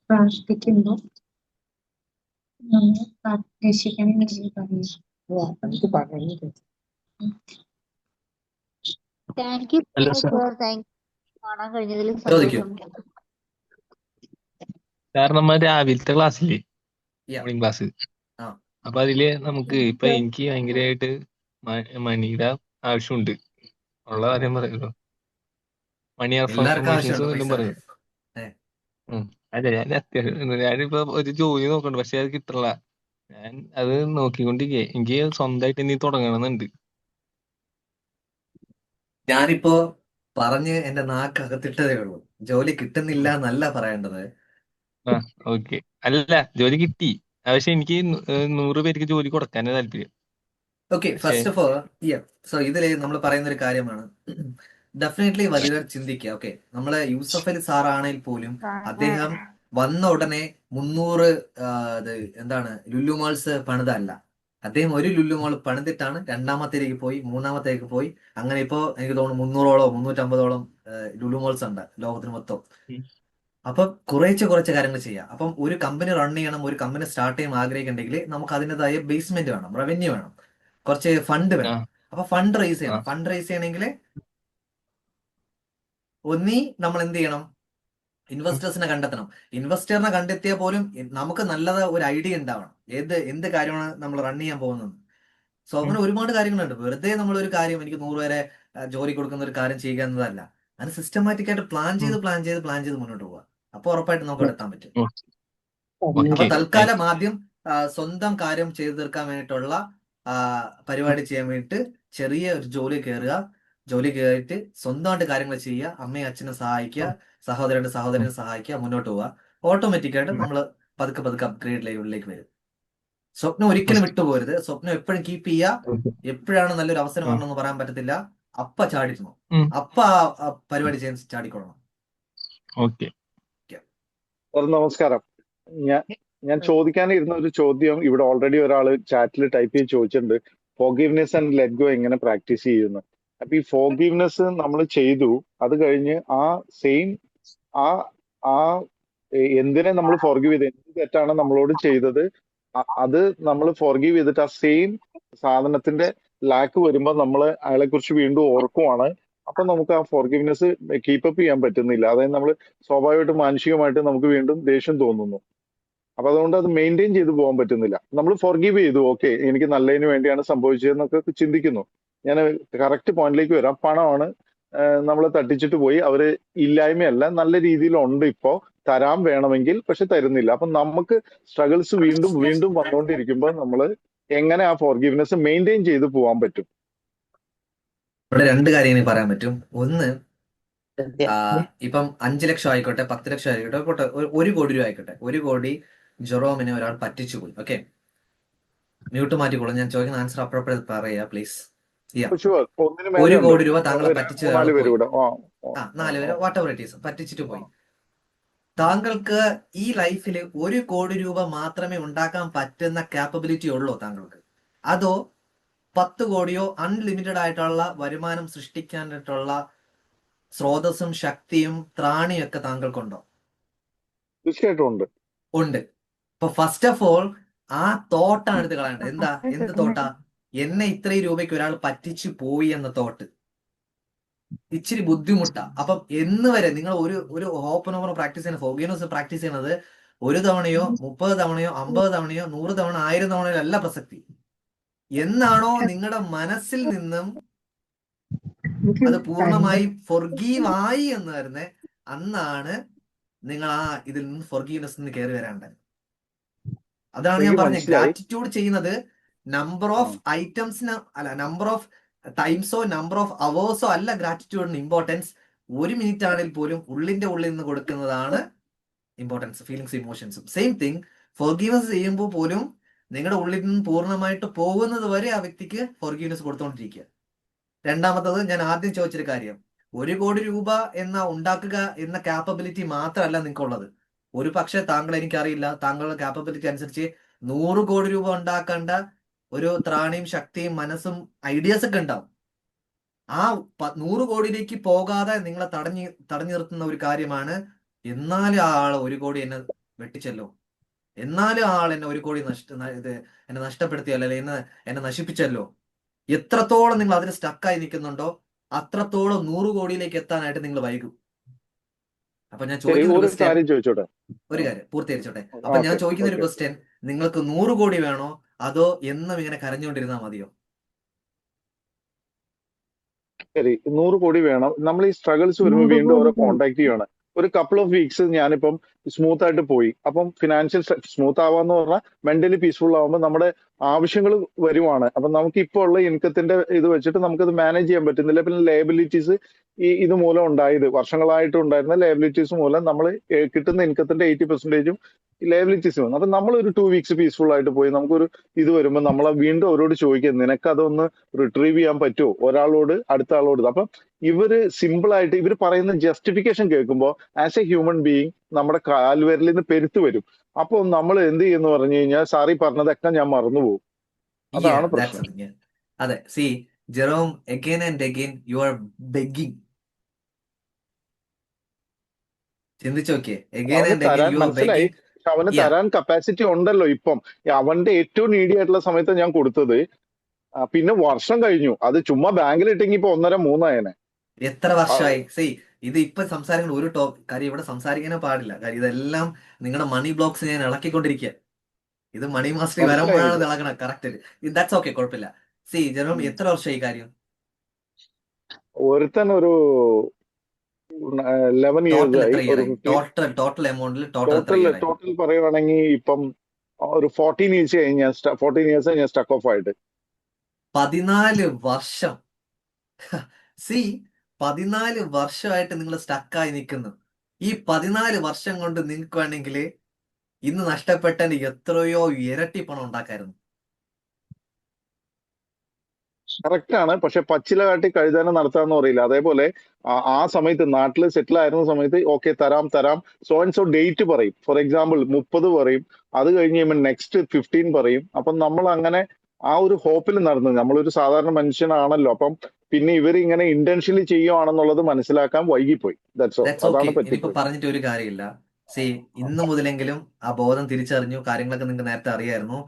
പ്രാർത്ഥിക്കുന്നു. പ്രാർത്ഥിക്കണം താങ്ക് യു അല്ല സാർ, സാർ, താങ്ക് യു. കാണാൻ കഴിഞ്ഞതിൽ ചോദിക്കൂ. സന്തോഷം. സാർ നമ്മ രാവിലത്തെ ക്ലാസ്സില്ലേ, Yeah. മോർണിംഗ് ക്ലാസ്, ആ. അപ്പൊ അതില് നമുക്ക് ഇപ്പൊ എനിക്ക് ഭയങ്കരമായിട്ട് മണിയുടെ ആവശ്യമുണ്ട്. ഉള്ള കാര്യം പറയുമല്ലോ, മണി എല്ലാവർക്കും അഫർമേഷൻസ് ആവശ്യമുണ്ട് എല്ലാം പൈസ. പറയും. ഏ, അല്ല, ഞാൻ അത്യാവശ്യം ഞാനിപ്പോ ഒരു ജോലി നോക്കണ്ട്, പക്ഷെ അത് കിട്ടില്ല. ഞാൻ അത് നോക്കിക്കൊണ്ടിരിക്കേ, എനിക്ക് സ്വന്തമായിട്ട് ഇനി തുടങ്ങണമെന്നുണ്ട്. ഞാനിപ്പോ പറഞ്ഞ് എന്റെ നാക്ക് അകത്തിട്ടതേ ഉള്ളൂ. ജോലി കിട്ടുന്നില്ല എന്നല്ല പറയേണ്ടത്. ആ, ഓക്കെ. അല്ല, ജോലി കിട്ടി, പക്ഷെ എനിക്ക് 100 പേർക്ക് ജോലി കൊടുക്കാനേ താല്പര്യം. ഓക്കെ, പക്ഷേ ഫസ്റ്റ് ഓഫ് ഓൾ സോ ഇതില് നമ്മൾ പറയുന്ന ഒരു കാര്യമാണ്, ഡെഫിനറ്റ്ലി വലിയ ചിന്തിക്കുക. ഓക്കെ, നമ്മളെ യൂസഫ് അലി സാറാണെങ്കിൽ പോലും അദ്ദേഹം വന്ന ഉടനെ 300 ഇത് എന്താണ് ലുലു മാൾസ് പണിതല്ല. അദ്ദേഹം ഒരു ലുലു മാൾ പണിതിട്ടാണ് രണ്ടാമത്തേക്ക് പോയി, മൂന്നാമത്തേക്ക് പോയി, അങ്ങനെ ഇപ്പോ എനിക്ക് തോന്നുന്നു 300ഓളം 350ഓളം ലുലു മാൾസ് ഉണ്ട് ലോകത്തിന് മൊത്തം. ഉം, അപ്പൊ കുറച്ച് കാര്യങ്ങൾ ചെയ്യാം. അപ്പം ഒരു കമ്പനി റൺ ചെയ്യണം, ഒരു കമ്പനി സ്റ്റാർട്ട് ചെയ്യാൻ ആഗ്രഹിക്കുന്നുണ്ടെങ്കിൽ നമുക്ക് അതിൻ്റെതായ ബേസ്മെന്റ് വേണം, റവന്യൂ വേണം, കുറച്ച് ഫണ്ട് ആ, വേണം. അപ്പൊ ഫണ്ട് റേസ് ആ, ചെയ്യണം. ഫണ്ട് റേസ് ചെയ്യണമെങ്കിൽ ഒന്നീ നമ്മൾ എന്ത് ചെയ്യണം, ഇൻവെസ്റ്റേഴ്സിനെ കണ്ടെത്തണം. ഇൻവെസ്റ്ററിനെ കണ്ടെത്തിയാൽ പോലും നമുക്ക് നല്ലത് ഒരു ഐഡിയ ഉണ്ടാവണം, എന്ത് കാര്യമാണ് നമ്മൾ റൺ ചെയ്യാൻ പോകുന്നത്. സോ ഉം, അങ്ങനെ ഒരുപാട് കാര്യങ്ങളുണ്ട്. വെറുതെ നമ്മൾ ഒരു കാര്യം എനിക്ക് 100 പേരെ ജോലി കൊടുക്കുന്ന ഒരു കാര്യം ചെയ്യുക എന്നതല്ല. അതിന് സിസ്റ്റമാറ്റിക് ആയിട്ട് പ്ലാൻ ഉം, ചെയ്ത് മുന്നോട്ട് പോവുക. അപ്പൊ ഉറപ്പായിട്ട് നമുക്ക് അവിടെ എത്താൻ പറ്റും. അപ്പൊ ഓക്കെ, താങ്ക് തൽക്കാലം യു. ആദ്യം സ്വന്തം കാര്യം ചെയ്തു തീർക്കാൻ വേണ്ടിയിട്ടുള്ള ആ, പരിപാടി ചെയ്യാൻ വേണ്ടിയിട്ട് ചെറിയ ഒരു ജോലി കയറുക. ജോലി കയറിയിട്ട് സ്വന്തമായിട്ട് കാര്യങ്ങൾ ചെയ്യുക, അമ്മയും അച്ഛനെ സഹായിക്കുക, സഹോദരനെ സഹായിക്കുക, മുന്നോട്ട് പോവുക. ഓട്ടോമാറ്റിക്കായിട്ട് നമ്മൾ പതുക്കെ അപ്ഗ്രേഡ് ലെവലിലേക്ക് വരും. സ്വപ്നം ഒരിക്കലും വിട്ടുപോകരുത്. സ്വപ്നം എപ്പോഴും കീപ്പ് ചെയ്യുക. എപ്പോഴാണ് നല്ലൊരു അവസരം വരണമെന്ന് പറയാൻ പറ്റത്തില്ല. അപ്പ ചാടിക്കണം, അപ്പ ആ പരിപാടി ചെയ്യാൻ ചാടിക്കൊള്ളണം. ഓക്കെ. സാർ നമസ്കാരം. ഞാൻ ഞാൻ ചോദിക്കാനിരുന്ന ഒരു ചോദ്യം ഇവിടെ ഓൾറെഡി ഒരാൾ ചാറ്റിൽ ടൈപ്പ് ചെയ്ത് ചോദിച്ചിട്ടുണ്ട്. ഫോർഗീവ്നെസ് ആൻഡ് ലെറ്റ് ഗോ എങ്ങനെ പ്രാക്ടീസ് ചെയ്യുന്നു. അപ്പൊ ഈ ഫോർഗീവ്നെസ് നമ്മൾ ചെയ്തു, അത് കഴിഞ്ഞ് ആ സെയിം ആ ആ എന്തിനെ നമ്മൾ ഫോർഗീവ് ചെയ്ത്, എന്ത് തെറ്റാണ് നമ്മളോട് ചെയ്തത്, അത് നമ്മൾ ഫോർഗീവ് ചെയ്തിട്ട് ആ സെയിം സാധനത്തിന്റെ ലാക്ക് വരുമ്പോൾ നമ്മൾ അയാളെ കുറിച്ച് വീണ്ടും ഓർക്കുവാണ്. അപ്പൊ നമുക്ക് ആ ഫോർഗീവ്നെസ് കീപ്പപ്പ് ചെയ്യാൻ പറ്റുന്നില്ല. അതായത് നമ്മൾ സ്വാഭാവികമായിട്ടും മാനസികമായിട്ട് നമുക്ക് വീണ്ടും ദേഷ്യം തോന്നുന്നു. അപ്പൊ അതുകൊണ്ട് അത് മെയിൻറ്റെയിൻ ചെയ്ത് പോകാൻ പറ്റുന്നില്ല. നമ്മൾ ഫോർഗീവ് ചെയ്തു, ഓക്കെ എനിക്ക് നല്ലതിന് വേണ്ടിയാണ് സംഭവിച്ചതെന്നൊക്കെ ചിന്തിക്കുന്നു. ഞാൻ കറക്റ്റ് പോയിന്റിലേക്ക് വരാം. പണമാണ് നമ്മളെ തട്ടിച്ചിട്ട് പോയി, അവര് ഇല്ലായ്മയല്ല, നല്ല രീതിയിലുണ്ട്, ഇപ്പോ തരാൻ വേണമെങ്കിൽ, പക്ഷെ തരുന്നില്ല. അപ്പൊ നമുക്ക് സ്ട്രഗിൾസ് വീണ്ടും വീണ്ടും വന്നുകൊണ്ടിരിക്കുമ്പോൾ നമ്മൾ എങ്ങനെ ആ ഫോർഗീവ്നെസ് മെയിൻറ്റെയിൻ ചെയ്ത് പോകാൻ പറ്റും? ഇവിടെ 2 കാര്യങ്ങൾ പറയാൻ പറ്റും. ഒന്ന്, ആ, ഇപ്പം 5 ലക്ഷം ആയിക്കോട്ടെ 10 ലക്ഷം ആയിക്കോട്ടെ പോട്ടെ, 1 കോടി രൂപ ആയിക്കോട്ടെ. 1 കോടി ജെറോമിനെ ഒരാൾ പറ്റിച്ചു പോയി. ഓക്കെ, മ്യൂട്ട് മാറ്റിക്കോളൂ. ഞാൻ ചോദിക്കുന്ന ആൻസർ അപ്പഴപ്പോഴേ പറയാ പ്ലീസ്. ഷുവർ ഒന്നിന് 1 മേലെ ഉണ്ട്. കോടി രൂപ താങ്കളെ പറ്റിച്ച ഒരാൾ 3-4 പേര് പോയി. ഇവിടെ. ആ, ആ, 4 ആ, പേര് വാട്ട് എവർ ഇറ്റ് ഈസ് പറ്റിച്ചിട്ട് പോയി. താങ്കൾക്ക് ഈ ലൈഫിൽ 1 കോടി രൂപ മാത്രമേ ഉണ്ടാക്കാൻ പറ്റുന്ന കാപ്പബിലിറ്റി ഉള്ളോ താങ്കൾക്ക്? അതോ 10 കോടിയോ അൺലിമിറ്റഡ് ആയിട്ടുള്ള വരുമാനം സൃഷ്ടിക്കാനായിട്ടുള്ള സ്രോതസ്സും ശക്തിയും ത്രാണിയും ഒക്കെ താങ്കൾക്കുണ്ടോ? തീർച്ചയായിട്ടും ഉണ്ട്. ഉണ്ട്. ഇപ്പൊ ഫസ്റ്റ് ഓഫ് ഓൾ ആ തോട്ടാണ് എടുത്ത് കളയേണ്ടത്. എന്താ, എന്ത് തോട്ടാ? എന്നെ ഇത്രയും രൂപയ്ക്ക് ഒരാൾ പറ്റിച്ചു പോയി എന്ന തോട്ട് ഇച്ചിരി ബുദ്ധിമുട്ടാ. അപ്പം എന്ന് വരെ നിങ്ങൾ ഒരു ഓപ്പൺ ഓപ്പൺ പ്രാക്ടീസ് ചെയ്യുന്ന ഫോർഗീവ്നെസ് പ്രാക്ടീസ് ചെയ്യുന്നത് 1 തവണയോ 30 തവണയോ 50 തവണയോ 100 തവണ 1000 തവണയോ അല്ല പ്രസക്തി. എന്നാണോ നിങ്ങളുടെ മനസ്സിൽ നിന്നും അത് പൂർണ്ണമായി ഫൊർഗീവ് ആയി എന്ന് വരുന്നത്, അന്നാണ് നിങ്ങൾ ആ ഇതിൽ നിന്ന് ഫൊർഗീവ്നെസ് നിന്ന് കയറി വരേണ്ടത്. അതാണ് ഞാൻ എനിക്ക് പറഞ്ഞത്. മനസ്സിലായി. ഗ്രാറ്റിറ്റ്യൂഡ് ചെയ്യുന്നത് നമ്പർ ഓഫ് ഐറ്റംസിന് അല്ല, നമ്പർ ഓഫ് ടൈംസോ നമ്പർ ഓഫ് അവേഴ്സോ അല്ല ഗ്രാറ്റിറ്റ്യൂഡിന് ഇമ്പോർട്ടൻസ്. 1 മിനിറ്റ് ആണെങ്കിൽ പോലും ഉള്ളിന്റെ ഉള്ളിൽ നിന്ന് കൊടുക്കുന്നതാണ് ഇമ്പോർട്ടൻസ്. ഫീലിങ്സ് ഇമോഷൻസും സെയിം തിങ്. ഫോർഗീവ്നെസ് ചെയ്യുമ്പോൾ പോലും നിങ്ങളുടെ ഉള്ളിൽ നിന്ന് പൂർണ്ണമായിട്ട് പോകുന്നത് വരെ ആ വ്യക്തിക്ക് ഫോർഗീവ്നെസ് കൊടുത്തോണ്ടിരിക്കുക. രണ്ടാമത്തത്, ഞാൻ ആദ്യം ചോദിച്ചൊരു കാര്യം, 1 കോടി രൂപ ഉണ്ടാക്കുക എന്ന കാപ്പബിലിറ്റി മാത്രമല്ല നിങ്ങൾക്കുള്ളത്. ഒരു പക്ഷെ താങ്കൾ, എനിക്കറിയില്ല, താങ്കളുടെ കാപ്പബിലിറ്റി അനുസരിച്ച് 100 കോടി രൂപ ഉണ്ടാക്കേണ്ട ഒരു ത്രാണിയും ശക്തിയും മനസ്സും ഐഡിയാസ് ഒക്കെ ഉണ്ടാവും. ആ 100 കോടിയിലേക്ക് പോകാതെ നിങ്ങളെ തടഞ്ഞു നിർത്തുന്ന ഒരു കാര്യമാണ്, എന്നാലും ആ ആള് 1 കോടി എന്നെ വെട്ടിച്ചല്ലോ, എന്നാലും ആ ആൾ എന്നെ 1 കോടി എന്നെ നഷ്ടപ്പെടുത്തിയല്ലോ, അല്ലെങ്കിൽ എന്നെ നശിപ്പിച്ചല്ലോ. എത്രത്തോളം നിങ്ങൾ അതിൽ സ്റ്റക്കായി നിൽക്കുന്നുണ്ടോ അത്രത്തോളം 100 കോടിയിലേക്ക് എത്താനായിട്ട് നിങ്ങൾ വൈകും. അപ്പൊ ഞാൻ ശരി, ചോദിക്കുന്ന ഒരു ഒരു ക്വസ്റ്റ്യൻ, കാര്യം ചോദിച്ചോട്ടെ. ഒരു കാര്യം പൂർത്തീകരിച്ചോട്ടെ. അപ്പൊ ഞാൻ ഓക്കെ, ചോദിക്കുന്ന ഒരു ഓക്കെ. ക്വസ്റ്റ്യൻ, നിങ്ങൾക്ക് 100 കോടി വേണോ അതോ എന്നും ഇങ്ങനെ കരഞ്ഞുകൊണ്ടിരുന്നാൽ മതിയോ? ശരി, 100 കോടി വേണം. നമ്മൾ ഈ സ്ട്രഗിൾസ് വരുമ്പോൾ വീണ്ടും ഓരോ കോണ്ടാക്ട് ചെയ്യണം. ഒരു കപ്പിൾ ഓഫ് വീക്സ് ഞാനിപ്പം സ്മൂത്ത് ആയിട്ട് പോയി. അപ്പം ഫിനാൻഷ്യൽ സ്മൂത്ത് ആവാന്ന് പറഞ്ഞാൽ മെന്റലി പീസ്ഫുൾ ആവുമ്പോൾ നമ്മുടെ ആവശ്യങ്ങൾ വരുവാണ്. അപ്പൊ നമുക്ക് ഇപ്പോൾ ഉള്ള ഇൻകത്തിന്റെ ഇത് വെച്ചിട്ട് നമുക്കത് മാനേജ് ചെയ്യാൻ പറ്റുന്നില്ല. പിന്നെ ലയബിലിറ്റീസ് ഇത് മൂലം ഉണ്ടായത്, വർഷങ്ങളായിട്ട് ഉണ്ടായിരുന്ന ലയബിലിറ്റീസ് മൂലം നമ്മൾ കിട്ടുന്ന ഇൻകത്തിന്റെ 80% ലയബിലിറ്റീസ് വന്നു. അപ്പൊ നമ്മൾ ഒരു 2 വീക്സ് പീസ്ഫുൾ ആയിട്ട് പോയി. നമുക്കൊരു ഇത് വരുമ്പോൾ നമ്മൾ വീണ്ടും അവരോട് ചോദിക്കുക, നിനക്ക് അതൊന്ന് റിട്രീവ് ചെയ്യാൻ പറ്റുമോ ഒരാളോട്, അടുത്ത ആളോട്. അപ്പൊ ഇവര് സിമ്പിൾ ആയിട്ട് ഇവർ പറയുന്ന ജസ്റ്റിഫിക്കേഷൻ കേൾക്കുമ്പോൾ ആസ് എ ഹ്യൂമൻ ബീയിങ് നമ്മുടെ കാൽവിരലിൽ നിന്ന് പെരുത്ത് വരും. അപ്പൊ നമ്മൾ എന്ത് ചെയ്യുന്നു പറഞ്ഞു കഴിഞ്ഞാൽ, സാറി പറഞ്ഞതൊക്കെ ഞാൻ മറന്നുപോകും. അതാണ് പ്രശ്നം. അതെ, C Jerome, again and again you are begging. ചിന്തിച്ചു നോക്കിയേ, അഗൈൻ അവന് ആൻഡ് അഗൈൻ തരാൻ യു ആർ മനസ്സിലായി. ബെഗിങ്. പക്ഷെ അവന് തരാൻ കപ്പാസിറ്റി ഉണ്ടല്ലോ ഇപ്പം. അവന്റെ ഏറ്റവും നീഡി ആയിട്ടുള്ള സമയത്ത് ഞാൻ കൊടുത്തത്. പിന്നെ വർഷം കഴിഞ്ഞു, അത് ചുമ്മാ ബാങ്കിൽ ഇട്ടെങ്കിൽ ഇപ്പൊ 1.5-3 ആയേനെ. എത്ര വർഷമായി? സി ഇത് ഇപ്പൊ സംസാരിക്കുന്ന ഒരു കാര്യം ഇവിടെ സംസാരിക്കാനേ പാടില്ല. കാര്യം ഇതെല്ലാം നിങ്ങളുടെ മണി ബ്ലോക്സ് ഞാൻ ഇളക്കിക്കൊണ്ടിരിക്കുക. ഇത് മണി മാസ്റ്ററി മനസ്സിലായി വരുമ്പോഴാണ് എനിക്ക്. ഇത് ഇളകണം. കറക്റ്റ്, ദാറ്റ്സ് ഓക്കെ, കുഴപ്പമില്ല. സി ജെറോം, എത്ര വർഷമായി കാര്യം? ഒരുത്തൻ ഒരു 11 ഇയേഴ്സ് ടോട്ടൽ ആയി. എത്ര ഇയർ ഒരു ആയി? 15 ടോട്ടൽ എമൗണ്ടിൽ ടോട്ടൽ എത്ര ഇയർ ആയി? ടോട്ടൽ പറയുവാണെങ്കിൽ ഇപ്പം ഒരു 14 ഇയേഴ്സ് കഴിഞ്ഞ് 14 ഇയേഴ്സ് ഞാൻ സ്റ്റക്ക് ഓഫ് ആയിട്ട്. 14 വർഷം. സി 14 വർഷമായിട്ട് നിങ്ങൾ സ്റ്റക്കായി നിൽക്കുന്നു. ഈ 14 വർഷം കൊണ്ട് നിങ്ങൾക്ക് വേണമെങ്കിൽ ഇന്ന് നഷ്ടപ്പെട്ടതിന്റെ എത്രയോ ഇരട്ടി പണം ഉണ്ടാക്കായിരുന്നു. കറക്റ്റ് ആണ്. പക്ഷെ പച്ചില കാട്ടി കഴുതാനം നടത്താന്ന് പറയില്ല. അതേപോലെ ആ സമയത്ത് നാട്ടിൽ സെറ്റിൽ ആയിരുന്ന സമയത്ത് ഓക്കെ തരാം സോ ആൻഡ് സോ ഡേറ്റ് പറയും. ഫോർ എക്സാമ്പിൾ 30 പറയും. അത് കഴിഞ്ഞ് കഴിയുമ്പോൾ നെക്സ്റ്റ് 15 പറയും. അപ്പം നമ്മൾ അങ്ങനെ ആ ഒരു ഹോപ്പിൽ നടന്നു. നമ്മളൊരു സാധാരണ മനുഷ്യനാണല്ലോ. അപ്പം പിന്നെ ഇവർ ഇങ്ങനെ ഇന്റൻഷ്യലി ചെയ്യുവാണെന്നുള്ളത് മനസ്സിലാക്കാൻ വൈകിപ്പോയി. That's all. That's okay. അതാണ് ഇനിയിപ്പോ പറ്റിപ്പോയി. പറഞ്ഞിട്ട് ഒരു കാര്യമില്ല. സി ഇന്ന് മുതലെങ്കിലും ആ ബോധം തിരിച്ചറിഞ്ഞു. കാര്യങ്ങളൊക്കെ നിങ്ങൾക്ക് നേരത്തെ അറിയായിരുന്നു.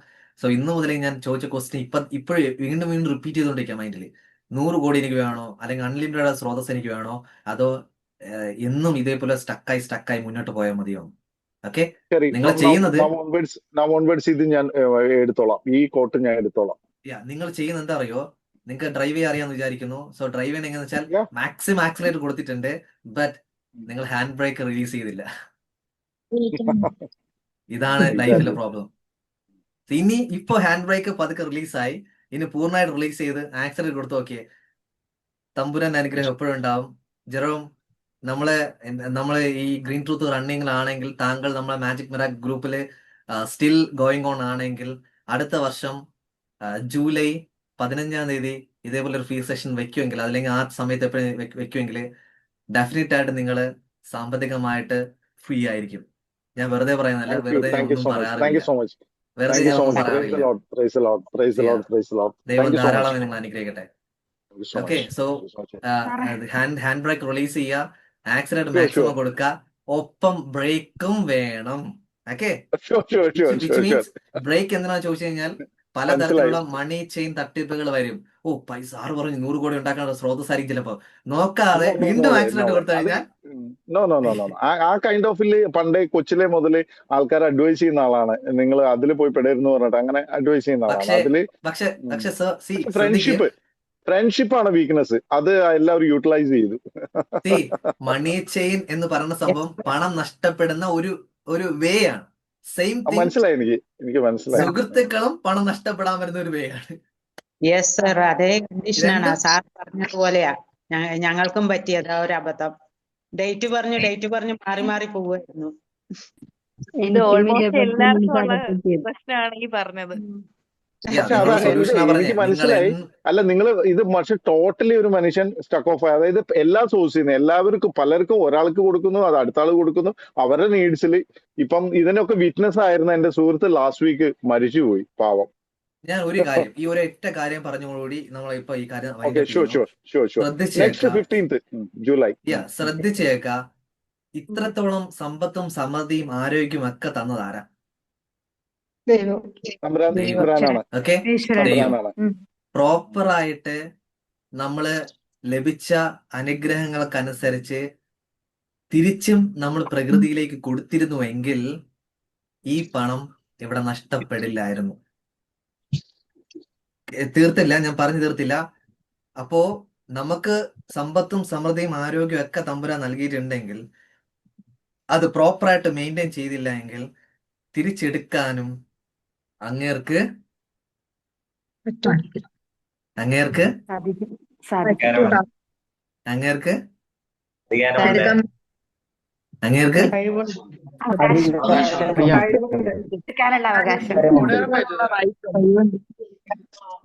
സോ ഇന്ന് മുതലേ ഞാൻ ചോദിച്ച ക്വസ്റ്റ്യൻ ഇപ്പോഴും വീണ്ടും റിപ്പീറ്റ് ചെയ്തുകൊണ്ടിരിക്കുക മൈൻഡിൽ. 100 കോടി എനിക്ക് വേണോ, അല്ലെങ്കിൽ അൺലിമിറ്റഡ് സ്രോതസ് എനിക്ക് വേണോ, അതോ എന്നും ഇതേപോലെ സ്റ്റക്കായി മുന്നോട്ട് പോയാൽ മതിയോ? ഓക്കെ, ശരി, നിങ്ങൾ ചെയ്യുന്നത് ഓൺവേർഡ്സ് ഇത് ഞാൻ എടുത്തോളാം. ഈ കോട്ട് ഞാൻ എടുത്തോളാം. നിങ്ങൾ ചെയ്യുന്നത് എന്താ അറിയോ? നിങ്ങൾക്ക് ഡ്രൈവ് ചെയ്യാൻ അറിയാമെന്ന് വിചാരിക്കുന്നു. സോ ഡ്രൈവ് ചെയ്യാൻ എങ്ങനെയാന്ന് വെച്ചാൽ Yeah. മാക്സിമം ആക്സിലേറ്റർ കൊടുത്തിട്ടുണ്ട്, ബട്ട് നിങ്ങൾ ഹാൻഡ് ബ്രേക്ക് റിലീസ് ചെയ്തില്ല. ഇതാണ് ലൈഫിലെ Exactly. പ്രോബ്ലം. ഇനി ഇപ്പൊ ഹാൻഡ് ബ്രേക്ക് പതുക്കെ റിലീസായി, ഇനി പൂർണ്ണമായിട്ട് റിലീസ് ചെയ്ത് ആക്സിലേറ്റർ കൊടുത്തു നോക്കിയേ. തമ്പുരാൻ അനുഗ്രഹം എപ്പോഴും ഉണ്ടാവും. ജെറോം, നമ്മള് ഈ ഗ്രീൻ ട്രൂത്ത് റണ്ണിങ്ങിലാണെങ്കിൽ താങ്കൾ നമ്മളെ മാജിക് മിറാക്കിൾ ഗ്രൂപ്പിൽ സ്റ്റിൽ ഗോയിങ് ഓൺ ആണെങ്കിൽ അടുത്ത വർഷം ജൂലൈ 15-ാം തീയതി ഇതേപോലെ ഒരു ഫ്രീ സെഷൻ വെക്കുമെങ്കിൽ അല്ലെങ്കിൽ ആ സമയത്ത് എപ്പോഴും വെക്കുമെങ്കിൽ ഡെഫിനറ്റ് ആയിട്ട് നിങ്ങൾ സാമ്പത്തികമായിട്ട് ഫ്രീ ആയിരിക്കും. ഞാൻ വെറുതെ പറയുന്നതല്ല, വെറുതെ ഞാൻ താങ്ക് യു ഒന്നും സോ മച്ച്, താങ്ക് പറയാറില്ല, യു സോ മച്ച്, വെറുതെ താങ്ക് യു ഞാൻ സോ ഒന്നും മച്ച്. പ്രൈസ് ദ പറയാറില്ല. Lord, praise the Lord, praise the Yeah. Lord, praise the Lord. ദൈവം താങ്ക് യു സോ മച്ച്, ധാരാളം നിങ്ങൾ അനുഗ്രഹിക്കട്ടെ. Thank you so okay, much, so thank you so much. Hand brake release ചെയ്യുക, accident sure sure maximum കൊടുക്കുക, ഒപ്പം ബ്രേക്കും വേണം. Okay, sure sure sure which sure sure. Means break എന്തിനാന്ന് ചോദിച്ചു കഴിഞ്ഞാൽ മനസ്സിലായി. പലതരത്തിലുള്ള മണി ചെയിൻ തട്ടിപ്പുകൾ വരും. പൈസ ആറ് പറഞ്ഞു 100 കോടി ഉണ്ടാക്കാനുള്ള സ്രോതസ്സായിരിക്കും ചിലപ്പോ. നോക്കാതെ നോ വീണ്ടും വേ, നോ ആക്സിഡന്റ് വേ. കൊടുത്തു അത് കഴിഞ്ഞാൽ നോ നോ നോ നോ ആ കൈൻഡ് ഓഫില് പണ്ടേ കൊച്ചിലെ മുതൽ ആൾക്കാർ അഡ്വൈസ് ചെയ്യുന്ന ആളാണ്. നിങ്ങൾ അതിൽ പോയി പെടരുന്ന് പറഞ്ഞിട്ട് അങ്ങനെ അഡ്വൈസ് ചെയ്യുന്ന ആളാണ്. പക്ഷേ അതില് പക്ഷെ പക്ഷെ സർ സി ശ്രദ്ധിക്കുക, ഫ്രണ്ട്ഷിപ്പാണ് വീക്ക്നെസ്. അത് എല്ലാവരും യൂട്ടിലൈസ് ചെയ്തു. സി മണി ചെയിൻ എന്ന് പറയുന്ന സംഭവം പണം നഷ്ടപ്പെടുന്ന ഒരു വേ ആണ്. സെയിം തിങ് മനസ്സിലായി, എനിക്ക് മനസ്സിലായി. സുഹൃത്തുക്കളും പണം നഷ്ടപ്പെടാൻ വരുന്ന ഒരു വേ ആണ്. യെസ് സർ, അതേ കണ്ടീഷനാണ് രണ്ടും സാർ പറഞ്ഞതുപോലെയാ ഞങ്ങൾക്കും പറ്റിയത് ആ ഒരു അബദ്ധം. ഡേറ്റ് പറഞ്ഞു മാറി മാറി പോവുമായിരുന്നു. ഇത് ഓൾമോസ്റ്റ് എല്ലാവർക്കും ഉള്ള പ്രശ്നമാണ് ഈ പറഞ്ഞത്. Yeah, പക്ഷെ നിങ്ങളോട് അതാ സൊല്യൂഷനാ പറഞ്ഞേ. എനിക്ക് നിങ്ങൾ മനസ്സിലായി. അല്ല, നിങ്ങൾ ഇത് പക്ഷെ ടോട്ടലി ഒരു മനുഷ്യൻ സ്റ്റക്ക് ഓഫ് ആയി. അതായത് എല്ലാ സോഴ്സിൽ നിന്ന് എല്ലാവർക്കും, പലർക്കും, ഒരാൾക്ക് കൊടുക്കുന്നു, അത് അടുത്ത ആൾ കൊടുക്കുന്നു, അവരുടെ നീഡ്സിൽ. ഇപ്പം ഇതിനൊക്കെ വിറ്റ്നസ് ആയിരുന്ന എന്റെ സുഹൃത്ത് ലാസ്റ്റ് വീക്ക് മരിച്ചുപോയി, പാവം. ഞാൻ ഒരു കാര്യം, ഈ ഒരൊറ്റ കാര്യം പറഞ്ഞോടുകൂടി നമ്മൾ ഇപ്പൊ ഈ കാര്യം okay, sure sure sure sure. Next ശ്രദ്ധിച്ചേക്ക 15th ജൂലൈ. ശ്രദ്ധിച്ചേക്ക ഇത്രത്തോളം സമ്പത്തും സമൃദ്ധിയും ആരോഗ്യവും ഒക്കെ തന്നതാരാ? തമ്പുരാനാണ്. ഓക്കെ, ദൈവം. തമ്പുരാനാണ്. പ്രോപ്പറായിട്ട് നമ്മള് ലഭിച്ച അനുഗ്രഹങ്ങൾക്കനുസരിച്ച് തിരിച്ചും നമ്മൾ പ്രകൃതിയിലേക്ക് കൊടുത്തിരുന്നുവെങ്കിൽ ഈ പണം ഇവിടെ നഷ്ടപ്പെടില്ലായിരുന്നു. തീർത്തില്ല, ഞാൻ പറഞ്ഞു തീർത്തില്ല. അപ്പോ നമുക്ക് സമ്പത്തും സമൃദ്ധിയും ആരോഗ്യവും ഒക്കെ തമ്പുരാൻ നൽകിയിട്ടുണ്ടെങ്കിൽ അത് പ്രോപ്പറായിട്ട് മെയിൻറ്റെയിൻ ചെയ്തില്ല എങ്കിൽ തിരിച്ചെടുക്കാനും അങ്ങേർക്ക് അങ്ങേർക്ക് അങ്ങേർക്ക് അങ്ങേർക്ക്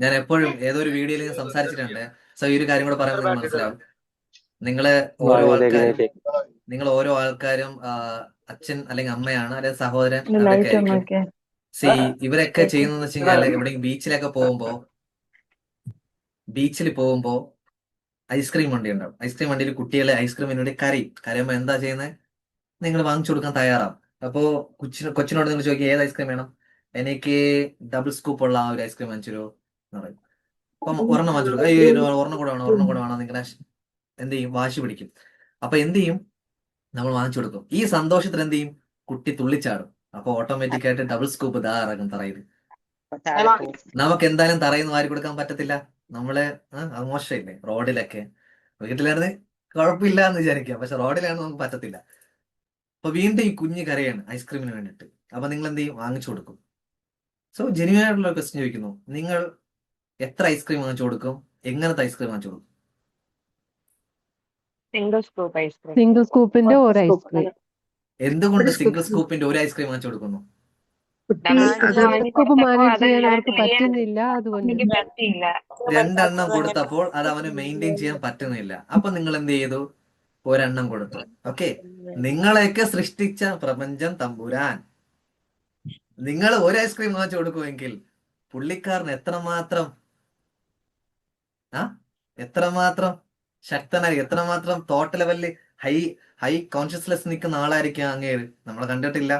ഞാൻ എപ്പോഴും ഏതൊരു വീഡിയോയിൽ ഞാൻ സംസാരിച്ചിട്ടുണ്ട്. സോ ഈ ഒരു കാര്യം കൂടെ പറയുമ്പോൾ നിങ്ങൾ മനസ്സിലാവും. നിങ്ങൾ ഓരോ ആൾക്കാരും അച്ഛൻ അല്ലെങ്കിൽ അമ്മയാണ്, അല്ലെങ്കിൽ സഹോദരൻ, അവരൊക്കെ ആയിരിക്കും. സി ഇവരൊക്കെ ചെയ്യുന്നതെന്ന് വെച്ച് കഴിഞ്ഞാൽ എവിടെയെങ്കിലും ബീച്ചിൽ പോകുമ്പോ ഐസ്ക്രീം വണ്ടി ഉണ്ടാവും. ഐസ്ക്രീം വണ്ടിയിൽ കുട്ടികളെ ഐസ്ക്രീമിന് വേണ്ടി കരയുമ്പോ എന്താ ചെയ്യുന്നത്? നിങ്ങൾ വാങ്ങിച്ചു കൊടുക്കാൻ തയ്യാറാവും. അപ്പോ കൊച്ചിനോട് നിങ്ങൾ ചോദിക്കുക ഏത് ഐസ്ക്രീം വേണം? എനിക്ക് ഡബിൾ സ്കൂപ്പ് ഉള്ള ആ ഒരു ഐസ്ക്രീം വാങ്ങിച്ചു തരുമോ എന്ന് പറയും. അപ്പം ഒരെണ്ണം വാങ്ങിച്ചു കൊടുക്കും. ഒരെണ്ണം കൂടെ വേണം നിങ്ങളുടെ എന്ത് ചെയ്യും? വാശി പിടിക്കും. അപ്പൊ എന്ത് ചെയ്യും? നമ്മൾ വാങ്ങിച്ചു കൊടുക്കും. ഈ സന്തോഷത്തിൽ എന്ത് ചെയ്യും? കുട്ടി തുള്ളിച്ചാടും. അപ്പൊ ഓട്ടോമാറ്റിക് ആയിട്ട് ഡബിൾ സ്കൂപ്പ് ഇതാ ഇറങ്ങും തറയിൽ. നമുക്ക് എന്തായാലും തറയിൽ വാരി കൊടുക്കാൻ പറ്റത്തില്ല. നമ്മള് അത് മോശമില്ലേ? റോഡിലൊക്കെ, വീട്ടിലായിരുന്നു കുഴപ്പമില്ല എന്ന് വിചാരിക്കാം, പക്ഷെ റോഡിലാണ് നമുക്ക് പറ്റത്തില്ല. അപ്പൊ വീണ്ടും ഈ കുഞ്ഞ് കരയാണ് ഐസ്ക്രീമിന് വേണ്ടിയിട്ട്. അപ്പൊ നിങ്ങൾ എന്ത് ചെയ്യും? വാങ്ങിച്ചു കൊടുക്കും. സോ ജെന്യൂൻ ആയിട്ടുള്ള ക്വസ്റ്റ്യൻ ചോദിക്കുന്നു, നിങ്ങൾ എത്ര ഐസ്ക്രീം വാങ്ങിച്ചു കൊടുക്കും? എങ്ങനത്തെ ഐസ്ക്രീം വാങ്ങിച്ചു കൊടുക്കും? സിംഗിൾ സ്കൂപ്പിന്റെ ഒരു ഐസ്ക്രീം. എന്തുകൊണ്ട് സിംഗിൾ സ്കൂപ്പിന്റെ ഒരു ഐസ്ക്രീം വാങ്ങിച്ചു കൊടുക്കുന്നു? സ്കൂപ്പ് മാനേജ് ചെയ്യാൻ അവർക്ക് പറ്റുന്നില്ല, അതുകൊണ്ട്. 2 എണ്ണം കൊടുത്തപ്പോൾ അത് അവന് മെയിൻറ്റെയിൻ ചെയ്യാൻ പറ്റുന്നില്ല. അപ്പൊ നിങ്ങൾ എന്ത് ചെയ്തു? 1 എണ്ണം കൊടുത്തു. ഓക്കെ, നിങ്ങളെയൊക്കെ സൃഷ്ടിച്ച പ്രപഞ്ചം തമ്പുരാൻ നിങ്ങൾ ഒരു ഐസ്ക്രീം വാങ്ങിച്ചു കൊടുക്കുമെങ്കിൽ പുള്ളിക്കാരൻ എത്രമാത്രം ശക്തനായി, എത്രമാത്രം തോട്ട് ലെവലില് ഹൈ കോൺഷ്യസ്നെസ് നിൽക്കുന്ന ആളായിരിക്കും അങ്ങേര്. നമ്മൾ കണ്ടിട്ടില്ല,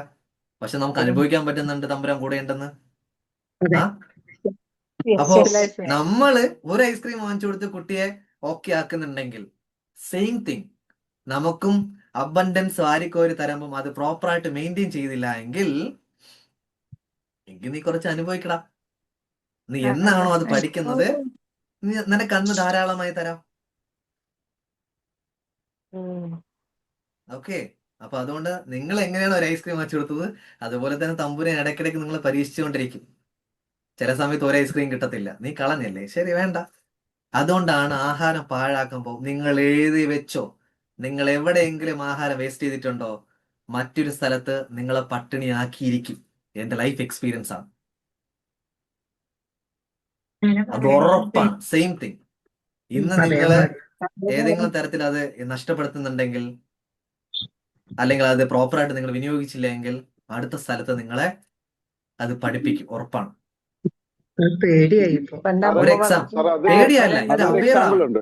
പക്ഷെ നമുക്ക് അനുഭവിക്കാൻ പറ്റുന്നുണ്ട് തമ്പുരാൻ കൂടെ ഉണ്ടെന്ന്. അപ്പോ നമ്മള് ഒരു ഐസ്ക്രീം വാങ്ങിച്ചു കൊടുത്ത് കുട്ടിയെ ഓക്കെ ആക്കുന്നുണ്ടെങ്കിൽ സെയിം തിങ് നമുക്കും അബണ്ടൻസ് വാരിക്കോരി തരുമ്പം അത് പ്രോപ്പറായിട്ട് മെയിൻറ്റെയിൻ ചെയ്തില്ല എങ്കിൽ നീ കുറച്ച് അനുഭവിക്കടാ. നീ എന്നാണോ അത് പഠിക്കുന്നത് നിനക്ക് അന്ന് ധാരാളമായി തരാം. ഓക്കെ, അപ്പൊ അതുകൊണ്ട് നിങ്ങൾ എങ്ങനെയാണ് ഒരു ഐസ്ക്രീം വാങ്ങിച്ചു കൊടുത്തത് അതുപോലെ തന്നെ തമ്പുരാൻ ഇടയ്ക്കിടയ്ക്ക് നിങ്ങൾ പരീക്ഷിച്ചുകൊണ്ടിരിക്കും. ചില സമയത്ത് ഒരു ഐസ്ക്രീം കിട്ടത്തില്ല, നീ കളഞ്ഞല്ലേ, ശരി വേണ്ട. അതുകൊണ്ടാണ് ആഹാരം പാഴാക്കുമ്പോൾ നിങ്ങൾ എഴുതി വെച്ചോ, നിങ്ങൾ എവിടെയെങ്കിലും ആഹാരം വേസ്റ്റ് ചെയ്തിട്ടുണ്ടോ, മറ്റൊരു സ്ഥലത്ത് നിങ്ങളെ പട്ടിണിയാക്കിയിരിക്കും. എന്റെ ലൈഫ് എക്സ്പീരിയൻസ് ആണ്. അത് ഉറപ്പാണ്. Same thing. ഇന്ന് നിങ്ങള് ഏതെങ്കിലും തരത്തിൽ അത് നഷ്ടപ്പെടുത്തുന്നുണ്ടെങ്കിൽ, അല്ലെങ്കിൽ അത് പ്രോപ്പറായിട്ട് നിങ്ങൾ വിനിയോഗിച്ചില്ലെങ്കിൽ, അടുത്ത സ്ഥലത്ത് നിങ്ങളെ അത് പഠിപ്പിക്കും. ഉറപ്പാണ്. പേടിയായിപ്പോ ഒരു എക്സാം സാർ പേടിയല്ല, ഇത് അതൊരു അവെയർ എക്സാമ്പിൾ ആണ്. ഉണ്ട്.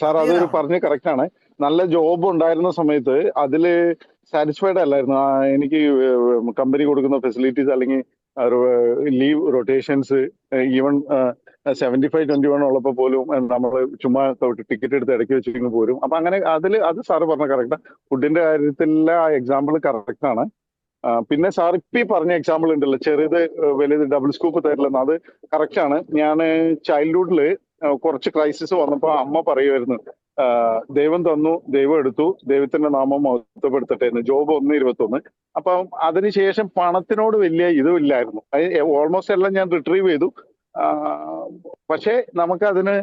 സാർ അവെയർ അതൊരു ആണ്. പറഞ്ഞ് കറക്റ്റ് ആണ്. നല്ല ജോബ് ഉണ്ടായിരുന്ന സമയത്ത് അതില് സാറ്റിസ്ഫൈഡ് അല്ലായിരുന്നു. എനിക്ക് കമ്പനി കൊടുക്കുന്ന ഫെസിലിറ്റീസ് അല്ലെങ്കിൽ ലീവ് റൊട്ടേഷൻസ്, ഈവൻ 75-21 ഉള്ളപ്പോൾ പോലും നമ്മൾ ചുമ്മാ ടിക്കറ്റ് എടുത്ത് ഇടയ്ക്ക് വെച്ചിട്ട് പോരും. അപ്പൊ അങ്ങനെ അത് സാറ് പറഞ്ഞ കറക്റ്റാ. ഫുഡിന്റെ കാര്യത്തിലെ ആ എക്സാമ്പിൾ കറക്റ്റ് ആണ്. പിന്നെ സാർ ഇപ്പൊ ഈ പറഞ്ഞ എക്സാമ്പിൾ ഉണ്ടല്ലോ, ചെറുത് വലുത് ഡബിൾ സ്കൂപ്പ് തരില്ലെന്ന്, അത് കറക്റ്റ് ആണ്. ഞാൻ ചൈൽഡ്ഹുഡില് കുറച്ച് ക്രൈസിസ് വന്നപ്പോ അമ്മ പറയുമായിരുന്നു, ദൈവം തന്നു, ദൈവം എടുത്തു, ദൈവത്തിന്റെ നാമം മഹത്വപ്പെടുത്തട്ടെ എന്ന്. ജോബ് 1:21. അപ്പം അതിനുശേഷം പണത്തിനോട് വലിയ ഇതും ഇല്ലായിരുന്നു. ഓൾമോസ്റ്റ് എല്ലാം ഞാൻ റിട്രീവ് ചെയ്തു. പക്ഷെ നമുക്ക് അതിന്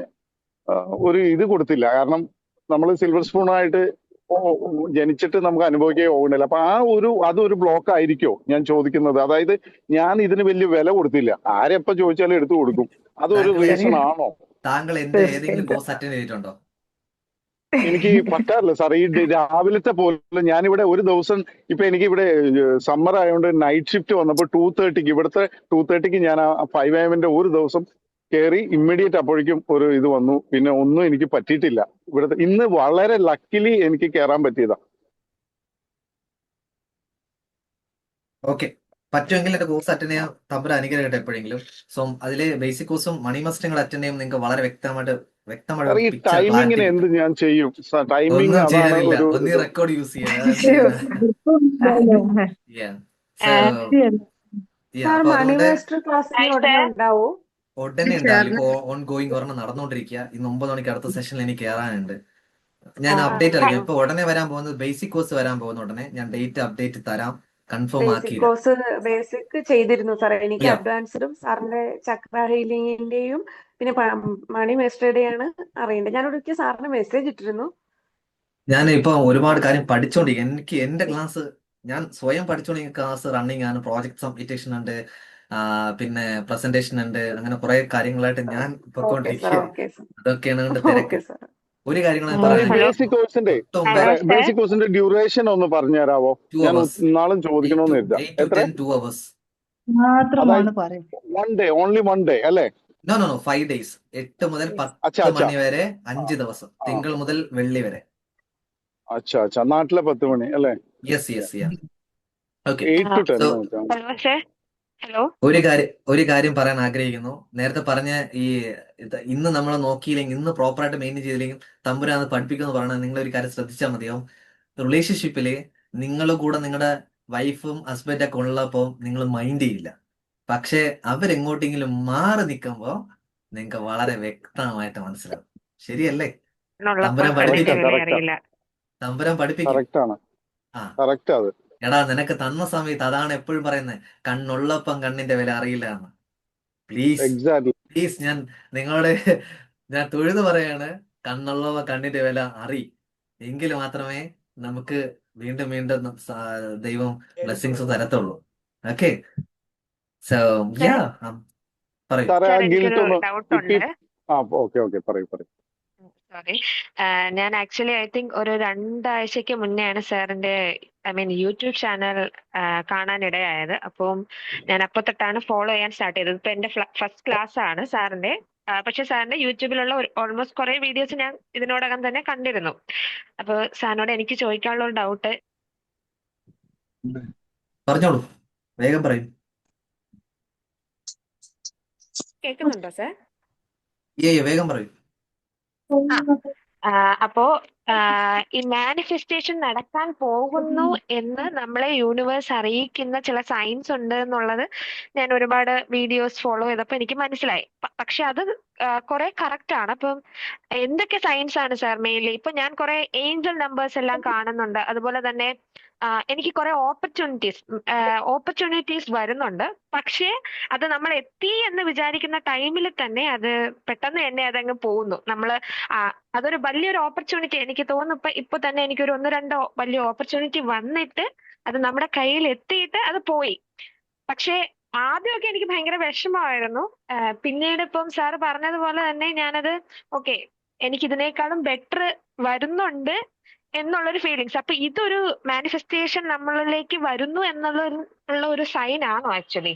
ഒരു ഇത് കൊടുത്തില്ല. കാരണം നമ്മൾ സിൽവർ സ്പൂണായിട്ട് ജനിച്ചിട്ട് നമുക്ക് അനുഭവിക്കാൻ പോകുന്നില്ല. അപ്പൊ അതൊരു ബ്ലോക്ക് ആയിരിക്കോ ഞാൻ ചോദിക്കുന്നത്. അതായത് ഞാൻ ഇതിന് വലിയ വില കൊടുത്തില്ല. ആരെപ്പ ചോദിച്ചാലും എടുത്തു കൊടുക്കും. അതൊരു റീസൺ ആണോ? താങ്കൾ എന്റെ ഏതെങ്കിലും കോഴ്സ് അറ്റൻഡ് ചെയ്തിട്ടുണ്ടോ? എനിക്ക് പറ്റാറില്ല സാർ. ഈ രാവിലത്തെ പോലെ ഞാനിവിടെ ഒരു ദിവസം ഇപ്പൊ എനിക്ക് ഇവിടെ സമ്മർ ആയതുകൊണ്ട് നൈറ്റ് ഷിഫ്റ്റ് വന്നപ്പോൾ 2:30 ഇവിടുത്തെ 2:30 ഞാൻ 5 AM ഒരു ദിവസം കയറി ഇമ്മീഡിയറ്റ് അപ്പോഴേക്കും ഒരു ഇത് വന്നു. പിന്നെ ഒന്നും എനിക്ക് പറ്റിയിട്ടില്ല. ഇവിടുത്തെ ഇന്ന് വളരെ ലക്കിലി എനിക്ക് കയറാൻ പറ്റിയതാ. ഓക്കെ, പറ്റുമെങ്കിൽ എന്റെ കോഴ്സ് അറ്റൻഡ് ചെയ്യാൻ തമ്പുര അനുഗ്രഹിക്കട്ടെ എപ്പോഴെങ്കിലും. സോ അതിലെ ബേസിക് കോഴ്സും മണി മസ്റ്റിങ്ങൾ അറ്റൻഡ് ചെയ്യുമ്പോൾ നിങ്ങൾക്ക് വളരെ വ്യക്തമായിട്ട് സാർ ഈ പിക്ചർ ടൈമിങ്ങിന് ക്ലാരിറ്റി എന്ത് കിട്ടും. ഞാൻ ചെയ്യും? ടൈമിങ് ഒന്നും അതാണ് ചെയ്യാനില്ല, ഒരു ഒന്നീ ഇത്. റെക്കോർഡ് യൂസ് ചെയ്യാൻ. സാർ അപ്പൊ മണി അതുകൊണ്ട് മാസ്റ്റർ ക്ലാസ് ഇനി ഉടനെ ഉണ്ടാവോ? ഉടനെ ഉണ്ടാവില്ല. ഇപ്പൊ ഓൺ ഗോയിങ് ഒരെണ്ണം നടന്നുകൊണ്ടിരിക്കുക. ഇന്ന് 9 മണിക്ക് അടുത്ത സെഷനിൽ എനിക്ക് കയറാനുണ്ട്. ഞാൻ അപ്ഡേറ്റ് അറിയിക്കാം. ഇപ്പൊ ഉടനെ വരാൻ പോകുന്നത് ബേസിക് കോഴ്സ് വരാൻ പോകുന്ന ഉടനെ ഞാൻ ഡേറ്റ് അപ്ഡേറ്റ് തരാം, കൺഫേം ബേസിക് ആക്കിയില്ല. കോഴ്സ് ബേസിക് ചെയ്തിരുന്നു സാറേ. എനിക്ക് യാ അഡ്വാൻസ്ഡും സാറിന്റെ ചക്ര ഹീലിംഗിന്റെയും പിന്നെ മണി മാസ്റ്ററുടെയാണ് അറിയേണ്ടത്. ഞാൻ ഒരിക്കൽ സാറിന് മെസ്സേജ് ഇട്ടിരുന്നു. ഞാൻ ഇപ്പൊ ഒരുപാട് കാര്യം പഠിച്ചോണ്ടിരിക്കും. എനിക്ക് എന്റെ ക്ലാസ് ഞാൻ സ്വയം പഠിച്ചോണ്ടിരിക്കുന്ന ക്ലാസ് റണ്ണിങ് ആണ്. പ്രോജക്ട് സബ്മിറ്റേഷൻ ഉണ്ട്, പിന്നെ പ്രസന്റേഷൻ ഉണ്ട്. അങ്ങനെ കുറെ കാര്യങ്ങളായിട്ട് ഞാൻ ഓക്കെ സാർ, പൊയ്ക്കൊണ്ടിരിക്കുക. ഓക്കെ സാർ, അതൊക്കെയാണ് കൊണ്ട് തിരക്ക്. Okay sir. ഒരു കാര്യം ഞാൻ സാർ ഈ പറയാനില്ല, ബേസിക് കോഴ്സിന്റെ ഒട്ടും സാറേ മുമ്പേ ബേസിക് കോഴ്സിന്റെ ഡ്യൂറേഷൻ ഒന്ന് പറഞ്ഞു തരാവോ? 2 ഞാൻ hours, നാളും ചോദിക്കണമെന്ന് കരുതാം. 8 to എത്ര? 10 2 hours. അതായത് 1 day, ഓൺലി 1 day അല്ലേ? No 5 days. 8 മുതൽ അച്ഛാ 10 അച്ഛാ മണി വരെ ആ 5 ദിവസം, ആ തിങ്കൾ മുതൽ വെള്ളി വരെ. അച്ഛാ നാട്ടിലെ 10 മണി അല്ലേ? യെസ്. ഓക്കെ, 8 to 10 സോ നോക്കാം. ഒരു കാര്യം പറയാൻ ആഗ്രഹിക്കുന്നു. നേരത്തെ പറഞ്ഞ ഈ ഇന്ന് നമ്മൾ നോക്കിയില്ലെങ്കിൽ, ഇന്ന് പ്രോപ്പറായിട്ട് മെയിൻറ്റെയിൻ ചെയ്തില്ലെങ്കിൽ തമ്പുരാന്ന് പഠിപ്പിക്കുമെന്ന് പറഞ്ഞാൽ നിങ്ങൾ ഒരു കാര്യം ശ്രദ്ധിച്ചാൽ മതിയാവും. റിലേഷൻഷിപ്പില് നിങ്ങൾ കൂടെ നിങ്ങളുടെ വൈഫും ഹസ്ബൻഡൊക്കെ ഉള്ളപ്പോൾ നിങ്ങൾ മൈൻഡ് ചെയ്യില്ല. പക്ഷെ അവരെങ്ങോട്ടെങ്കിലും മാറി നിൽക്കുമ്പോ നിങ്ങൾക്ക് വളരെ വ്യക്തമായിട്ട് മനസ്സിലാവും. ശരിയല്ലേ? തമ്പുരാൻ പഠിപ്പിക്കും. തമ്പുരാൻ പഠിപ്പിക്കും. കറക്റ്റ് ആണ്. ആ കറക്റ്റ് അത്. എടാ, നിനക്ക് തന്ന സമയത്ത് അതാണ് എപ്പോഴും പറയുന്നത്, കണ്ണുള്ളപ്പം കണ്ണിന്റെ വില അറിയില്ല എന്ന്. Please exactly. ഞാൻ നിങ്ങളോട് ഞാൻ തൊഴുത് പറയാണ്, കണ്ണുള്ളവ കണ്ണിന്റെ വില എങ്കിൽ മാത്രമേ നമുക്ക് വീണ്ടും ദൈവം ബ്ലെസ്സിങ്സ് തരത്തുള്ളൂ. ഓക്കെ, സോ യാ പറയൂ. സാറേ ആ ഗിൽറ്റ് ഒന്ന് ഇപ്പി ഓക്കെ പറയൂ. ഞാൻ ആക്ച്വലി ഐ തിങ്ക് ഒരു 2 ആഴ്ചക്ക് മുന്നെയാണ് സാറിന്റെ യൂട്യൂബ് ചാനൽ കാണാനിടയായത്. അപ്പം ഞാൻ അപ്പൊ തൊട്ടാണ് ഫോളോ ചെയ്യാൻ സ്റ്റാർട്ട് ചെയ്തത്. ഇപ്പൊ എന്റെ ഫസ്റ്റ് ക്ലാസ് ആണ് സാറിന്റെ. പക്ഷെ സാറിന്റെ യൂട്യൂബിലുള്ള ഓൾമോസ്റ്റ് കുറെ വീഡിയോസ് ഞാൻ ഇതിനോടകം തന്നെ കണ്ടിരുന്നു. അപ്പൊ സാറിനോട് എനിക്ക് ചോദിക്കാനുള്ള ഒരു ഡൗട്ട്. പറഞ്ഞോളൂ, വേഗം പറയൂ. കേൾക്കുന്നുണ്ടോ സാർ? വേഗം പറയൂ. അപ്പോ ഈ മാനിഫെസ്റ്റേഷൻ നടക്കാൻ പോകുന്നു എന്ന് നമ്മളെ യൂണിവേഴ്സ് അറിയിക്കുന്ന ചില സൈൻസ് ഉണ്ട് എന്നുള്ളത് ഞാൻ ഒരുപാട് വീഡിയോസ് ഫോളോ ചെയ്തപ്പോൾ എനിക്ക് മനസ്സിലായി. പക്ഷെ അത് കുറെ കറക്റ്റ് ആണ്. അപ്പം എന്തൊക്കെ സൈൻസ് ആണ് സാർ മെയിൻലി? ഇപ്പൊ ഞാൻ കുറെ ഏഞ്ചൽ നമ്പേഴ്സ് എല്ലാം കാണുന്നുണ്ട്. അതുപോലെ തന്നെ എനിക്ക് കുറെ ഓപ്പർച്യൂണിറ്റീസ് വരുന്നുണ്ട്. പക്ഷേ അത് നമ്മൾ എത്തി എന്ന് വിചാരിക്കുന്ന ടൈമിൽ തന്നെ അത് പെട്ടെന്ന് തന്നെ അതങ്ങ് പോകുന്നു. അതൊരു വലിയൊരു ഓപ്പർച്യൂണിറ്റി എനിക്ക് തോന്നുന്നു. ഇപ്പൊ തന്നെ എനിക്കൊരു 1-2 വലിയ ഓപ്പർച്യൂണിറ്റി വന്നിട്ട് അത് നമ്മുടെ കയ്യിൽ എത്തിയിട്ട് അത് പോയി. പക്ഷേ ആദ്യമൊക്കെ എനിക്ക് ഭയങ്കര വിഷമമായിരുന്നു. പിന്നീട് ഇപ്പം സാറ് പറഞ്ഞതുപോലെ തന്നെ ഞാനത് ഓക്കെ, എനിക്ക് ഇതിനേക്കാളും ബെറ്റർ വരുന്നുണ്ട് എന്നുള്ളൊരു ഫീലിങ്സ്. അപ്പൊ ഇതൊരു മാനിഫെസ്റ്റേഷൻ നമ്മളിലേക്ക് വരുന്നു ഉള്ള ഒരു സൈൻ ആണോ ആക്ച്വലി?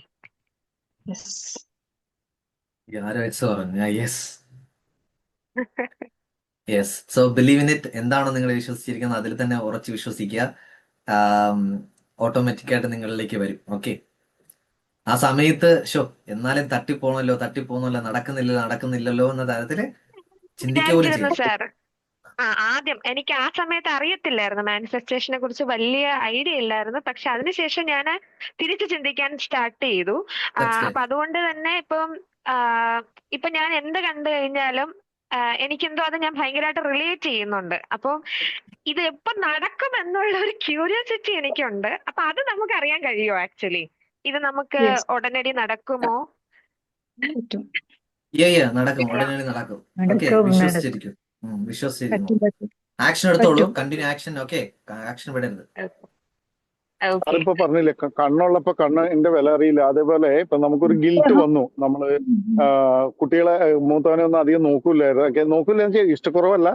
ആരോ എക്സ് പറഞ്ഞു. Yes. So believe in it. എന്താണോ നിങ്ങൾ വിശ്വസിച്ചിരിക്കുന്നത് അതിൽ തന്നെ ഉറച്ചു വിശ്വസിക്കുക. ഓട്ടോമാറ്റിക്കായിട്ട് നിങ്ങളിലേക്ക് വരും. ഓക്കെ. ആ സമയത്ത് എന്നാലും തട്ടിപ്പോണല്ലോ, നടക്കുന്നില്ലല്ലോ എന്ന തരത്തില് ചിന്തിക്കുക പോലും വിചാരിച്ചിരുന്നു ചെയ്യും. സാർ. ആദ്യം എനിക്ക് ആ സമയത്ത് അറിയത്തില്ലായിരുന്നു, മാനിഫെസ്റ്റേഷനെ കുറിച്ച് വലിയ ഐഡിയ ഇല്ലായിരുന്നു. പക്ഷെ അതിനുശേഷം ഞാൻ തിരിച്ചു ചിന്തിക്കാൻ സ്റ്റാർട്ട് ചെയ്തു. അപ്പൊ അതുകൊണ്ട് തന്നെ ഇപ്പൊ ഞാൻ എന്ത് കണ്ടു കഴിഞ്ഞാലും എനിക്കെന്തോ അത് ഞാൻ ഭയങ്കരമായിട്ട് റിലേറ്റ് ചെയ്യുന്നുണ്ട്. അപ്പം ഇത് എപ്പോ നടക്കും എന്നുള്ള ഒരു ക്യൂരിയോസിറ്റി എനിക്കുണ്ട്. അപ്പൊ അത് നമുക്ക് അറിയാൻ കഴിയുമോ ആക്ച്വലി? ഇത് നമുക്ക് ഉടനടി നടക്കുമോ? നടക്കും, ഉടനടി നടക്കും. ഓക്കെ, വിശ്വസിച്ചിരിക്കും. ആക്ഷൻ എടുത്തോളൂ. Continue action. ഓക്കെ, ആക്ഷൻ വിടരുത്. അതിപ്പോ പറഞ്ഞില്ലേ, കണ്ണുള്ളപ്പോ കണ്ണിന്റെ വില അറിയില്ല. അതേപോലെ ഇപ്പൊ നമുക്കൊരു ഗിൽറ്റ് വന്നു. നമ്മള് കുട്ടികളെ മൂത്തവനെ ഒന്നും അധികം നോക്കൂലെന്ന് വെച്ചാൽ ഇഷ്ടക്കുറവല്ല,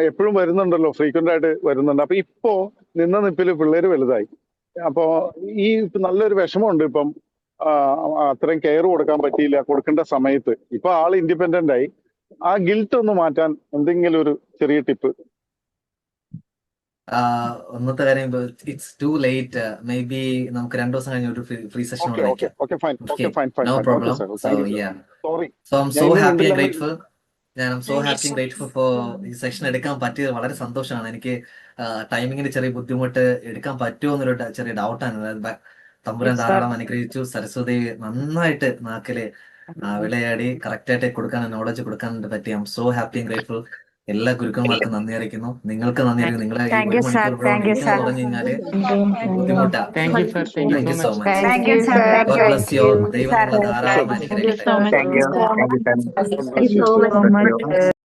എപ്പോഴും വരുന്നുണ്ടല്ലോ, ഫ്രീക്വന്റ് ആയിട്ട് വരുന്നുണ്ട്. അപ്പൊ ഇപ്പോ നിന്ന നിപ്പില് പിള്ളേര് വലുതായി. അപ്പോ ഈ നല്ലൊരു വിഷമമുണ്ട്. ഇപ്പം അത്രയും കെയർ കൊടുക്കാൻ പറ്റിയില്ല കൊടുക്കേണ്ട സമയത്ത്. ഇപ്പൊ ആള് ഇൻഡിപെൻഡന്റ് ആയി. ആ ഗിൽറ്റ് ഒന്ന് മാറ്റാൻ എന്തെങ്കിലും ഒരു ചെറിയ ടിപ്പ്? ഒന്നത്തെ കാര്യം, it's too late. Maybe നമുക്ക് 2 ദിവസം കഴിഞ്ഞ് ഒരു free session no problem. So I'm so happy and grateful. For ഈ സെഷൻ എടുക്കാൻ പറ്റിയത് വളരെ സന്തോഷമാണ്. എനിക്ക് ടൈമിങ്ങിന് ചെറിയ ബുദ്ധിമുട്ട്, എടുക്കാൻ പറ്റുമോ എന്നൊരു ചെറിയ ഡൗട്ടാണ്. തമ്പുരാൻ ധാരാളം അനുഗ്രഹിച്ചു. സരസ്വതി നന്നായിട്ട് നാക്കില് വിളയാടി കറക്റ്റായിട്ട് കൊടുക്കാൻ, നോളജ് കൊടുക്കാൻ പറ്റി. I M so happy and grateful. എല്ലാ ഗുരുക്കന്മാർക്കും നന്ദി അറിയിക്കുന്നു. നിങ്ങൾക്ക് നന്ദി അറിയിക്കുന്നു. നിങ്ങളെ ഈ 1 മണിക്കൂർ ഇവിടെ ഇരിക്കുന്നത് പറഞ്ഞു കഴിഞ്ഞാല് ബുദ്ധിമുട്ടാണ്. Thank you so much. God bless you. ദൈവം നിങ്ങളെ ധാരാളം അനുഗ്രഹിക്കട്ടെ. Thank you so much.